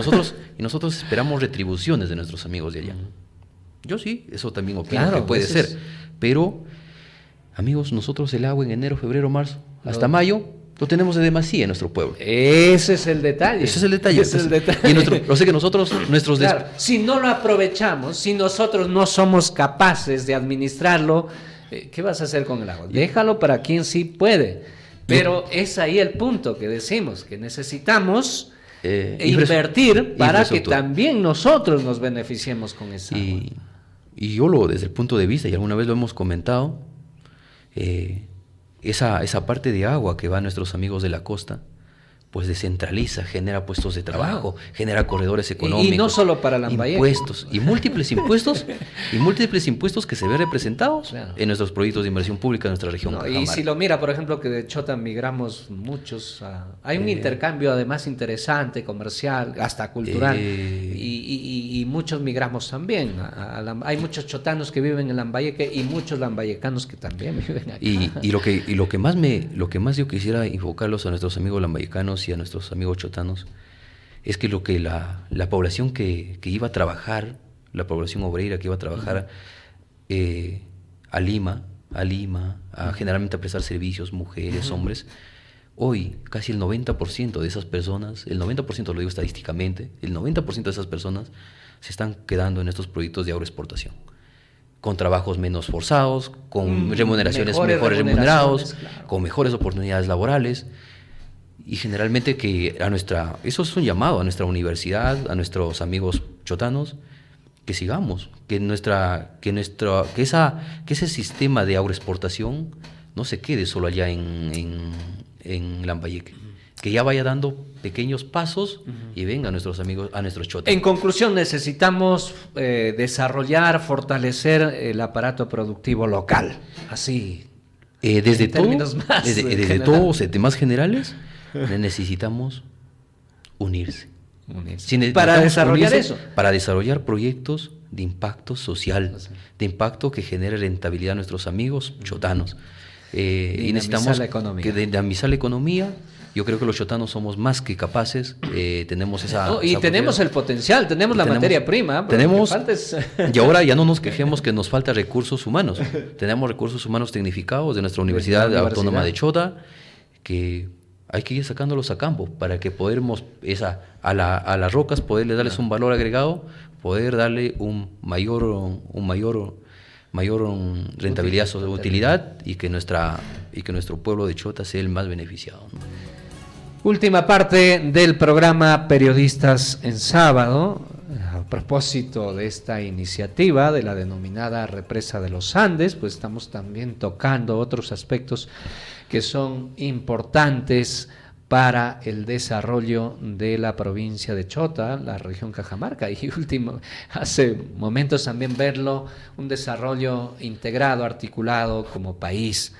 E: Y nosotros esperamos retribuciones de nuestros amigos de allá. Yo sí, eso también opino que puede ser. Pero, amigos, nosotros el agua en enero, febrero, marzo, hasta mayo, lo tenemos de demasía en nuestro pueblo.
D: Ese es el detalle.
E: Y lo sé que nosotros,
D: si no lo aprovechamos, si nosotros no somos capaces de administrarlo, ¿qué vas a hacer con el agua? Déjalo para quien sí puede. Pero es ahí el punto que decimos, que necesitamos invertir para que también nosotros nos beneficiemos con esa agua.
E: Y yo desde el punto de vista, y alguna vez lo hemos comentado, esa parte de agua que va a nuestros amigos de la costa, pues descentraliza, genera puestos de trabajo, genera corredores económicos.
D: Y no solo para Lambayeque.
E: Impuestos, y múltiples impuestos que se ven representados en nuestros proyectos de inversión pública en nuestra región.
D: Y si lo mira, por ejemplo, que de Chota migramos muchos, hay un intercambio además interesante, comercial, hasta cultural, y muchos migramos también. Hay muchos chotanos que viven en Lambayeque y muchos lambayecanos que también viven aquí.
E: Y lo que más yo quisiera enfocarlos a nuestros amigos lambayecanos y a nuestros amigos chotanos es que lo que la población que iba a trabajar, la población obrera que iba a trabajar a Lima, generalmente a prestar servicios, mujeres, hombres, hoy casi el 90% de esas personas, el 90% lo digo estadísticamente, el 90% de esas personas se están quedando en estos proyectos de agroexportación, con trabajos menos forzados, con remuneraciones mejores remunerados,
D: claro,
E: con mejores oportunidades laborales. Y generalmente eso es un llamado a nuestra universidad, a nuestros amigos chotanos, que sigamos, que ese sistema de agroexportación no se quede solo allá en Lambayeque, que ya vaya dando pequeños pasos y venga a nuestros amigos, a nuestros chotanos.
D: En conclusión, necesitamos desarrollar, fortalecer el aparato productivo local, así.
E: Desde
D: términos
E: temas generales, necesitamos unirse.
D: Para desarrollar eso.
E: Para desarrollar proyectos de impacto social, de impacto que genere rentabilidad a nuestros amigos chotanos. Y necesitamos dinamizar la economía. Yo creo que los chotanos somos más que capaces, tenemos
D: tenemos el potencial, tenemos la materia prima.
E: Y ahora ya no nos quejemos que nos falta recursos humanos. Tenemos recursos humanos tecnificados de nuestra Universidad Autónoma de Chota, que hay que ir sacándolos a campo para que podamos a las rocas poderle darles un valor agregado, poder darle un mayor rentabilidad, utilidad y que nuestro pueblo de Chota sea el más beneficiado, ¿no?
D: Última parte del programa Periodistas en Sábado, a propósito de esta iniciativa de la denominada Represa de los Andes, pues estamos también tocando otros aspectos que son importantes para el desarrollo de la provincia de Chota, la región Cajamarca, y hace momentos también verlo, un desarrollo integrado, articulado como país,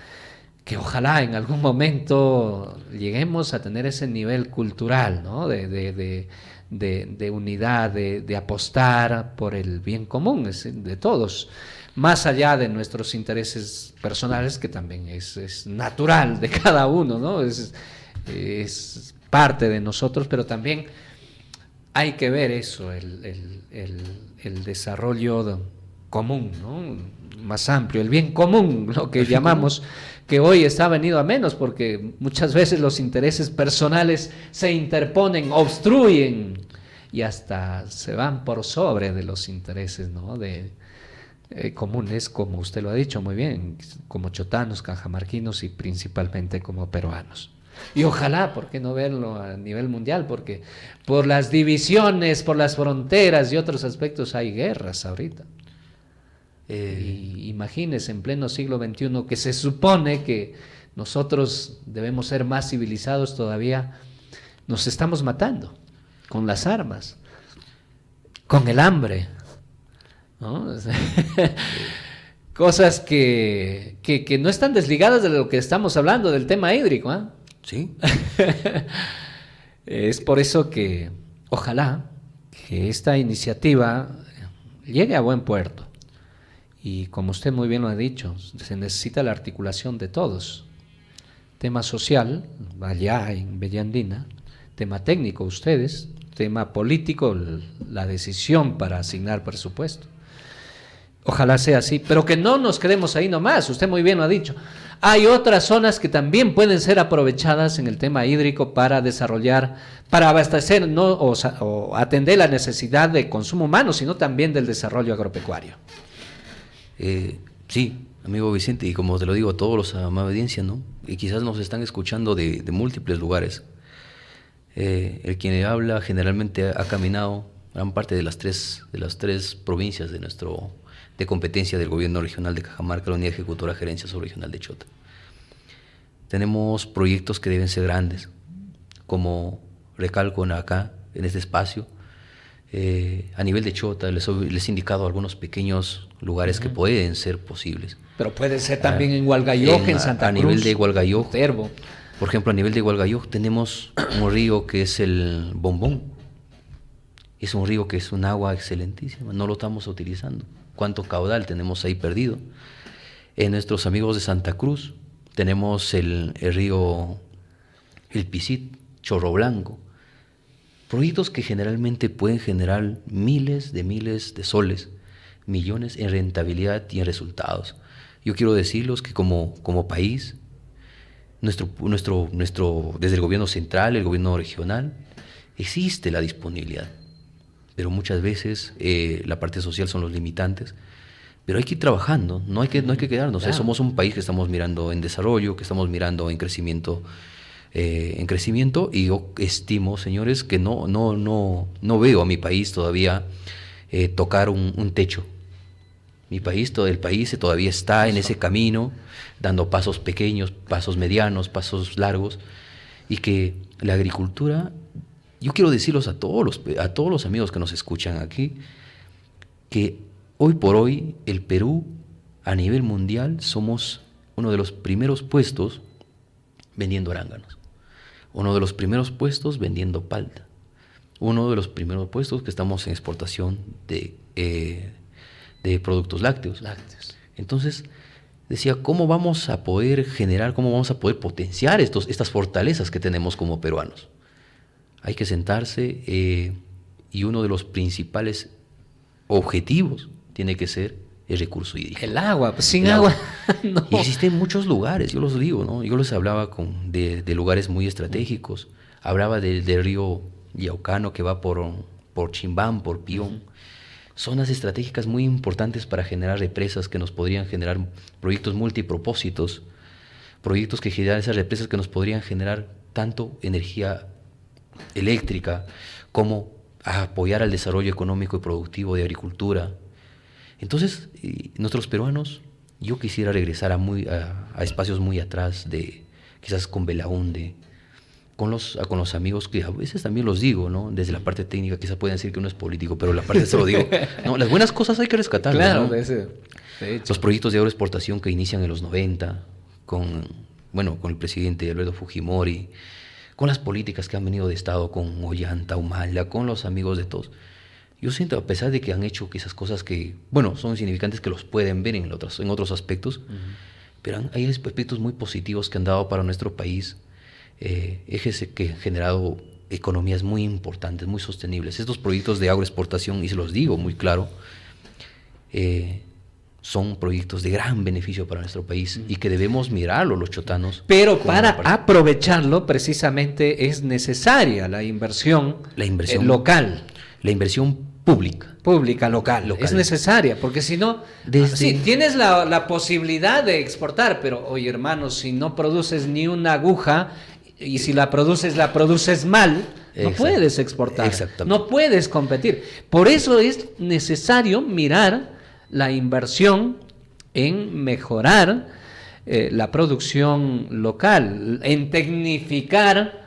D: que ojalá en algún momento lleguemos a tener ese nivel cultural, ¿no? de unidad, de apostar por el bien común de todos, más allá de nuestros intereses personales, que también es natural de cada uno, ¿no? Es parte de nosotros, pero también hay que ver eso, el desarrollo común, ¿no? Más amplio, el bien común, lo que llamamos, que hoy está venido a menos, porque muchas veces los intereses personales se interponen, obstruyen y hasta se van por sobre de los intereses, ¿no? Comunes, como usted lo ha dicho muy bien, como chotanos, cajamarquinos y principalmente como peruanos. Y ojalá, ¿por qué no verlo a nivel mundial? Porque por las divisiones, por las fronteras y otros aspectos hay guerras ahorita. Y imagínese en pleno siglo XXI, que se supone que nosotros debemos ser más civilizados todavía, nos estamos matando con las armas, con el hambre, ¿no? Cosas que no están desligadas de lo que estamos hablando, del tema hídrico, ¿eh?
E: Sí.
D: Es por eso que ojalá que esta iniciativa llegue a buen puerto. Y como usted muy bien lo ha dicho, se necesita la articulación de todos. Tema social, allá en Bellandina, tema técnico, ustedes, tema político, la decisión para asignar presupuesto. Ojalá sea así, pero que no nos quedemos ahí nomás, usted muy bien lo ha dicho. Hay otras zonas que también pueden ser aprovechadas en el tema hídrico para desarrollar, para abastecer, no o atender la necesidad de consumo humano, sino también del desarrollo agropecuario.
E: Sí, amigo Vicente, y como te lo digo a todos los amables audiencia, ¿no? Y quizás nos están escuchando de múltiples lugares. El quien habla generalmente ha caminado gran parte de las tres provincias de competencia del gobierno regional de Cajamarca, la Unidad Ejecutora Gerencia Subregional de Chota. Tenemos proyectos que deben ser grandes, como recalco acá, en este espacio, a nivel de Chota, les he indicado algunos pequeños lugares que pueden ser posibles.
D: Pero puede ser también en Hualgayoc, en Santa Cruz.
E: A nivel de Hualgayoc,
D: Terbo.
E: por ejemplo, a nivel de Hualgayoc tenemos un río que es el Bombón. Es un río que es un agua excelentísima, no lo estamos utilizando. ¿Cuánto caudal tenemos ahí perdido? En nuestros amigos de Santa Cruz tenemos el río El Pisit, Chorro Blanco. Proyectos que generalmente pueden generar miles de soles, millones en rentabilidad y en resultados. Yo quiero decirles que como país, desde el gobierno central, el gobierno regional, existe la disponibilidad. Pero muchas veces la parte social son los limitantes. Pero hay que ir trabajando, no hay que quedarnos. Claro. Somos un país que estamos mirando en desarrollo, que estamos mirando en crecimiento. Y yo estimo, señores, que no veo a mi país todavía tocar un techo. El país todavía está en ese camino, dando pasos pequeños, pasos medianos, pasos largos, y que la agricultura, yo quiero decirlos a todos los amigos que nos escuchan aquí, que hoy por hoy el Perú a nivel mundial somos uno de los primeros puestos vendiendo arándanos. Uno de los primeros puestos vendiendo palta. Uno de los primeros puestos que estamos en exportación de productos lácteos. Entonces, decía, ¿cómo vamos a poder potenciar estas fortalezas que tenemos como peruanos? Hay que sentarse y uno de los principales objetivos tiene que ser el recurso hídrico.
D: El agua, pues sin agua. No.
E: Y existen muchos lugares, yo los digo, ¿no? Yo les hablaba de lugares muy estratégicos. Hablaba del río Yaucano que va por Chimbán, por Pión. Zonas estratégicas muy importantes para generar represas que nos podrían generar proyectos multipropósitos, proyectos que generan esas represas que nos podrían generar tanto energía eléctrica como apoyar al desarrollo económico y productivo de agricultura. Entonces, nuestros peruanos, yo quisiera regresar a espacios muy atrás, quizás con Belaúnde, con los amigos que a veces también los digo, ¿no? Desde la parte técnica, quizás pueden decir que uno es político, pero la parte se lo digo. No, las buenas cosas hay que rescatarlas,
D: claro,
E: ¿no?
D: de hecho.
E: Los proyectos de agroexportación que inician en los 90, con el presidente Alberto Fujimori, con las políticas que han venido de Estado, con Ollanta, Humala, con los amigos de todos. Yo siento, a pesar de que han hecho esas cosas que, son insignificantes, que los pueden ver en otros aspectos, pero hay aspectos muy positivos que han dado para nuestro país, ejes que han generado economías muy importantes, muy sostenibles. Estos proyectos de agroexportación, y se los digo muy claro, son proyectos de gran beneficio para nuestro país y que debemos mirarlo los chotanos.
D: Pero para aprovecharlo precisamente es necesaria la inversión local. La inversión pública local. Es necesaria, porque si no, sí, tienes la posibilidad de exportar, pero oye hermano, si no produces ni una aguja y si la produces mal, no puedes exportar, no puedes competir. Por eso es necesario mirar la inversión en mejorar la producción local, en tecnificar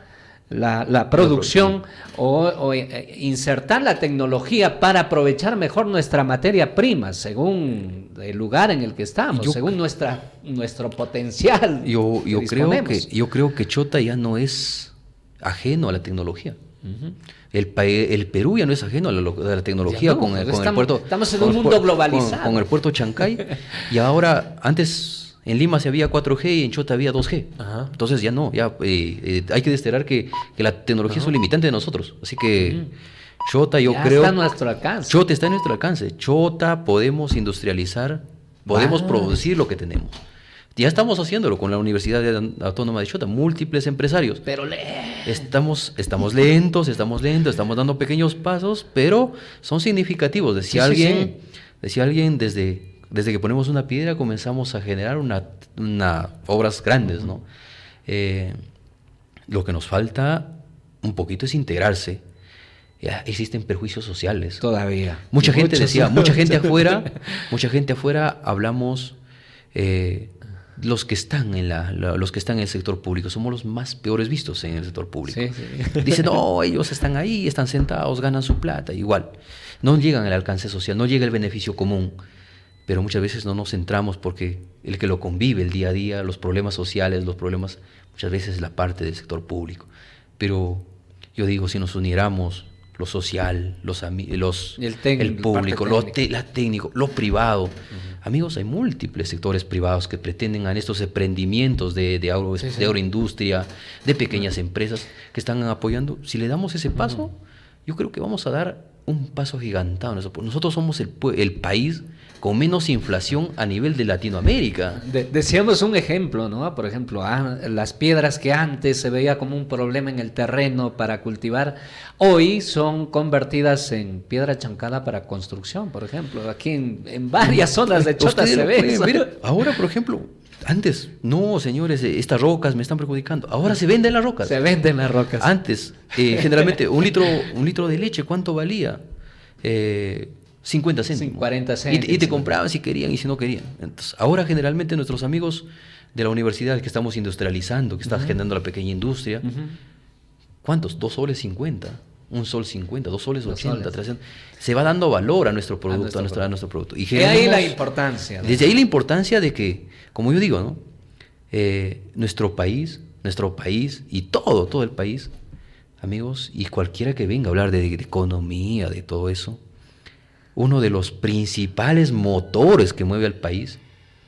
D: la producción o insertar la tecnología para aprovechar mejor nuestra materia prima según el lugar en el que estamos, según nuestro potencial.
E: Yo creo que Chota ya no es ajeno a la tecnología. Uh-huh. El Perú ya no es ajeno a la tecnología con el puerto. Estamos en un mundo globalizado. Con el puerto Chancay. Y ahora, antes en Lima se había 4G y en Chota había 2G. Ajá. Entonces ya no, hay que desterrar que la tecnología es un limitante de nosotros. Así que Chota, yo creo...
D: está a nuestro alcance.
E: Chota está a nuestro alcance. Chota podemos industrializar, podemos producir lo que tenemos. Ya estamos haciéndolo con la Universidad Autónoma de Chota, múltiples empresarios. Pero estamos lentos, estamos dando pequeños pasos, pero son significativos. Decía alguien desde que ponemos una piedra comenzamos a generar obras grandes, ¿no? Lo que nos falta un poquito es integrarse. Ya existen perjuicios sociales.
D: Todavía.
E: Mucha gente afuera hablamos los que están los que están en el sector público somos los más peores vistos en el sector público.
D: Sí, sí.
E: Dicen, no, ellos están ahí, están sentados, ganan su plata, igual. No llegan al alcance social, no llega el beneficio común, pero muchas veces no nos centramos porque el que lo convive el día a día, los problemas sociales, los problemas, muchas veces es la parte del sector público. Pero yo digo, si nos uniéramos lo social, el público, la técnico, lo privado. Amigos, hay múltiples sectores privados que pretenden a estos emprendimientos de agroindustria, de pequeñas empresas que están apoyando. Si le damos ese paso, yo creo que vamos a dar un paso gigantado. Nosotros somos el país con menos inflación a nivel de Latinoamérica.
D: Decíamos un ejemplo, ¿no? Por ejemplo, las piedras que antes se veía como un problema en el terreno para cultivar, hoy son convertidas en piedra chancada para construcción, por ejemplo. Aquí en varias zonas de Chota se ve.
E: Mira, ahora, por ejemplo, antes, no, señores, estas rocas me están perjudicando. Ahora se venden las rocas.
D: Se venden las rocas.
E: Antes, generalmente, un litro de leche, ¿cuánto valía? 50 céntimos.
D: 40 céntimos.
E: Y te compraban si querían y si no querían. Entonces, ahora generalmente nuestros amigos de la universidad que estamos industrializando, que está generando la pequeña industria, ¿cuántos? 2 soles 50. 1 sol 50, 2 soles 80, 300. Se va dando valor a nuestro producto, a nuestro producto. Y
D: ahí la importancia, ¿no?
E: Desde ahí la importancia de que, como yo digo, ¿no? Nuestro país y todo el país, amigos, y cualquiera que venga a hablar de economía, de todo eso, uno de los principales motores que mueve al país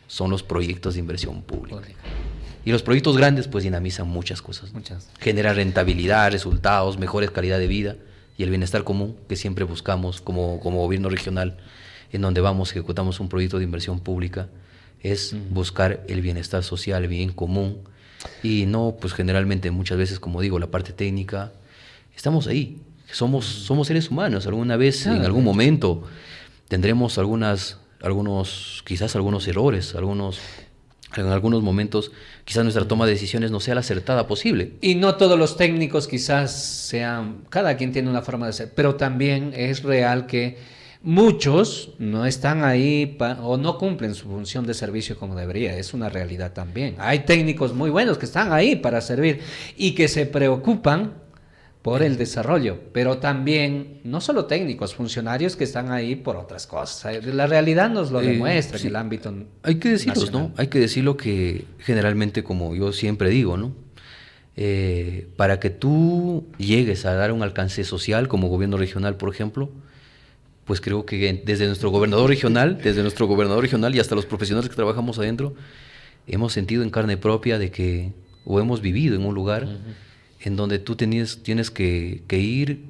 E: son los proyectos de inversión pública. Y los proyectos grandes pues dinamizan muchas cosas. Genera rentabilidad, resultados, mejores calidad de vida y el bienestar común que siempre buscamos como gobierno regional, en donde ejecutamos un proyecto de inversión pública, es buscar el bienestar social, el bien común. Y no, pues generalmente muchas veces, como digo, la parte técnica, estamos ahí. Somos seres humanos. Alguna vez, en algún momento, tendremos quizás algunos errores, en algunos momentos quizás nuestra toma de decisiones no sea la acertada posible.
D: Y no todos los técnicos quizás sean, cada quien tiene una forma de ser, pero también es real que muchos no están ahí o no cumplen su función de servicio como debería. Es una realidad también. Hay técnicos muy buenos que están ahí para servir y que se preocupan por el desarrollo, pero también no solo técnicos, funcionarios que están ahí por otras cosas. La realidad nos lo demuestra en el ámbito
E: hay que decirlo,
D: nacional.
E: ¿no? Hay que decirlo que generalmente, como yo siempre digo, ¿no? Para que tú llegues a dar un alcance social como gobierno regional, por ejemplo, pues creo que desde nuestro gobernador regional y hasta los profesionales que trabajamos adentro, hemos sentido en carne propia o hemos vivido en un lugar en donde tú tienes que ir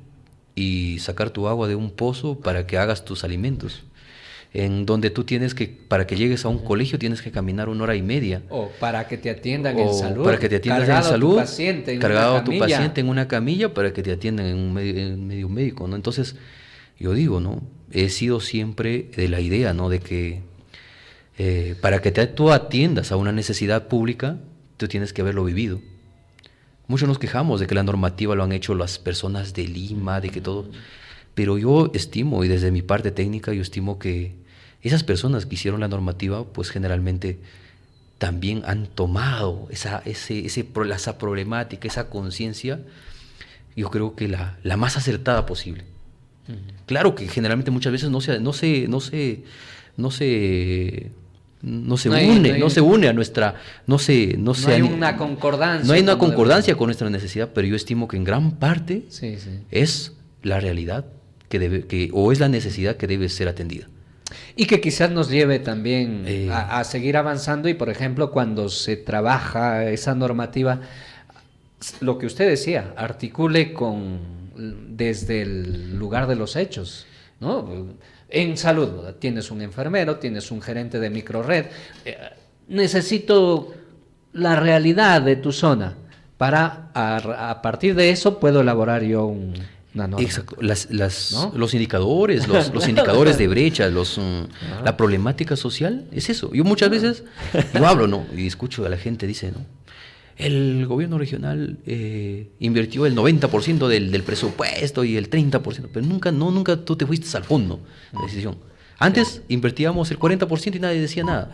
E: y sacar tu agua de un pozo para que hagas tus alimentos. En donde tú para que llegues a un colegio tienes que caminar 1 hora y media.
D: O para que te atiendan en salud.
E: Para que te atiendan en salud.
D: Cargado
E: tu paciente en una camilla para que te atiendan en un medio médico, ¿no? Entonces, yo digo, ¿no? He sido siempre de la idea, ¿no? De que para que tú atiendas a una necesidad pública, tú tienes que haberlo vivido. Muchos nos quejamos de que la normativa lo han hecho las personas de Lima, de que todo. Pero yo estimo, y desde mi parte técnica, yo estimo que esas personas que hicieron la normativa, pues generalmente también han tomado esa problemática, esa conciencia, yo creo que la más acertada posible. Claro que generalmente muchas veces no se une a nuestra, no hay una concordancia. No hay una concordancia con nuestra necesidad, pero yo estimo que en gran parte es la realidad o es la necesidad que debe ser atendida.
D: Y que quizás nos lleve también a seguir avanzando y, por ejemplo, cuando se trabaja esa normativa, lo que usted decía, articule desde el lugar de los hechos, ¿no? En salud, tienes un enfermero, tienes un gerente de microred. Necesito la realidad de tu zona para, a partir de eso, puedo elaborar yo una norma.
E: Exacto. Los indicadores, los indicadores de brecha, la problemática social, es eso. Yo muchas veces, yo hablo, ¿no? Y escucho a la gente, dice, ¿no? El gobierno regional invirtió el 90% del presupuesto y el 30%, pero nunca tú te fuiste al fondo de la decisión. Antes invertíamos el 40% y nadie decía nada.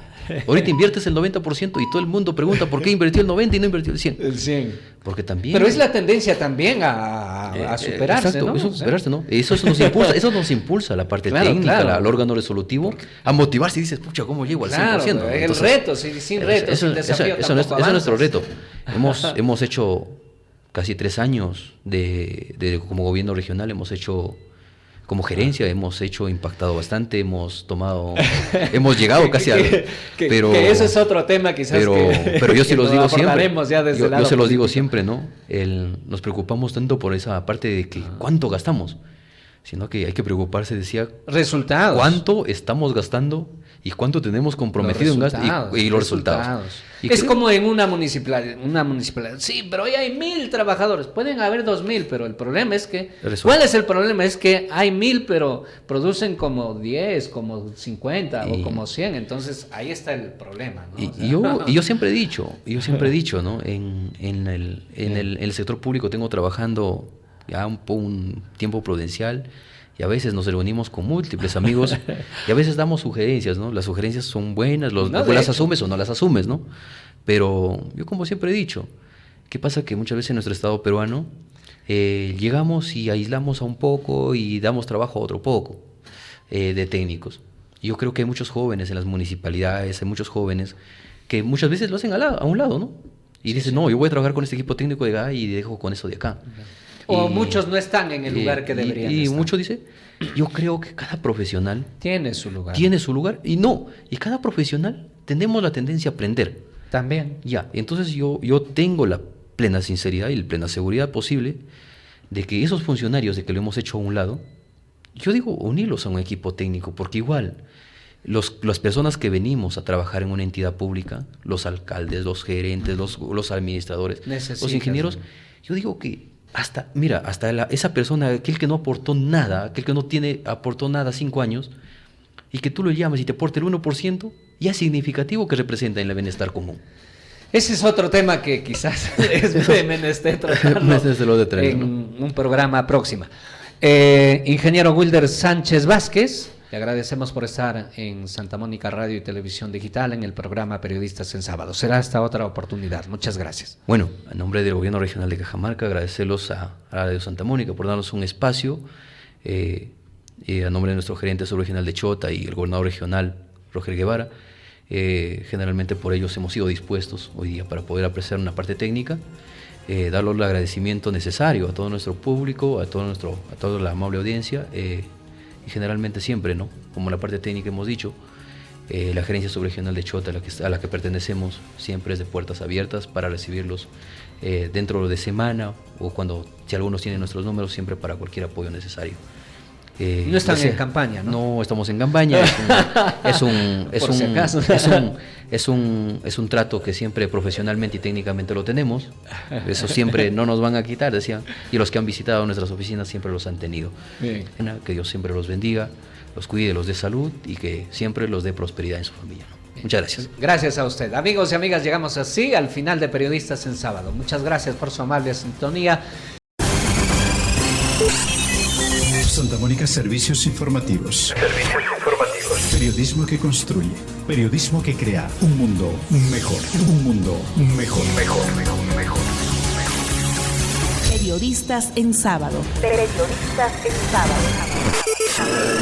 E: Ahorita inviertes el 90% y todo el mundo pregunta por qué invirtió el 90% y no invirtió el 100%.
D: El 100.
E: Porque también...
D: Pero es la tendencia también a superarse,
E: exacto,
D: ¿no?
E: Eso, superarse, ¿no? Eso nos impulsa la parte técnica, al órgano resolutivo, a motivarse y dices, pucha, ¿cómo llego al 100%?
D: El
E: Entonces,
D: reto, sin reto, sin desafío
E: eso es
D: tampoco
E: nuestro
D: avanzas.
E: reto. Hemos hecho casi 3 años como gobierno regional, hemos hecho... Como gerencia hemos impactado bastante, hemos llegado casi a...
D: Pero eso es otro tema quizás
E: pero yo sí los digo siempre.
D: Ya desde
E: yo se los digo siempre, ¿no? Nos preocupamos tanto por esa parte de que cuánto gastamos, sino que hay que preocuparse, decía,
D: resultados.
E: Cuánto estamos gastando y cuánto tenemos comprometido en gasto y los resultados. Y
D: es como en una municipalidad. Sí, pero hoy hay 1,000 trabajadores. Pueden haber 2,000, pero el problema es que... ¿Cuál es el problema? Es que hay 1,000, pero producen como 10, como 50 o como 100. Entonces, ahí está el problema, ¿no?
E: Yo siempre he dicho, ¿no? En el sector público tengo trabajando ya un tiempo prudencial. Y a veces nos reunimos con múltiples amigos y a veces damos sugerencias, ¿no? Las sugerencias son buenas, las asumes o no las asumes, ¿no? Pero yo como siempre he dicho, ¿qué pasa? Que muchas veces en nuestro estado peruano llegamos y aislamos a un poco y damos trabajo a otro poco de técnicos. Y yo creo que hay muchos jóvenes en las municipalidades, hay muchos jóvenes que muchas veces lo hacen a un lado, ¿no? Y dicen, no, yo voy a trabajar con este equipo técnico de acá y dejo con eso de acá.
D: O muchos no están en el lugar que deberían estar.
E: Y muchos dicen, yo creo que cada profesional
D: tiene su lugar.
E: Y cada profesional tenemos la tendencia a aprender.
D: También.
E: Ya, entonces yo tengo la plena sinceridad y la plena seguridad posible de que esos funcionarios de que lo hemos hecho a un lado, yo digo unirlos a un equipo técnico, porque igual las personas que venimos a trabajar en una entidad pública, los alcaldes, los gerentes, los administradores, los ingenieros, yo digo que hasta esa persona, aquel que no aportó nada, aquel que no aportó nada 5 años, y que tú lo llamas y te aporta el 1%, ya es significativo que representa en el bienestar común.
D: Ese es otro tema que quizás es de menester tratarlo en un programa próximo. Ingeniero Wilder Sánchez Vázquez, le agradecemos por estar en Santa Mónica Radio y Televisión Digital en el programa Periodistas en Sábado. Será hasta otra oportunidad. Muchas gracias.
E: Bueno, en nombre del Gobierno Regional de Cajamarca, agradecerlos a Radio Santa Mónica por darnos un espacio. A nombre de nuestro gerente subregional de Chota y el gobernador regional, Roger Guevara, generalmente por ellos hemos sido dispuestos hoy día para poder apreciar una parte técnica, darles el agradecimiento necesario a todo nuestro público, a toda la amable audiencia, y generalmente siempre, ¿no? Como la parte técnica hemos dicho, la gerencia subregional de Chota a la que pertenecemos siempre es de puertas abiertas para recibirlos dentro de semana o si algunos tienen nuestros números, siempre para cualquier apoyo necesario.
D: No están en campaña, ¿no?
E: No estamos en campaña. Es un trato que siempre profesionalmente y técnicamente lo tenemos. Eso siempre no nos van a quitar, decían. Y los que han visitado nuestras oficinas siempre los han tenido. Bien. Que Dios siempre los bendiga, los cuide, los dé salud y que siempre los dé prosperidad en su familia, ¿no? Muchas gracias.
D: Gracias a usted. Amigos y amigas, llegamos así al final de Periodistas en Sábado. Muchas gracias por su amable sintonía.
A: Santa Mónica Servicios Informativos. Periodismo que construye. Periodismo que crea un mundo mejor. Un mundo mejor.
C: Periodistas en Sábado. Periodistas en Sábado.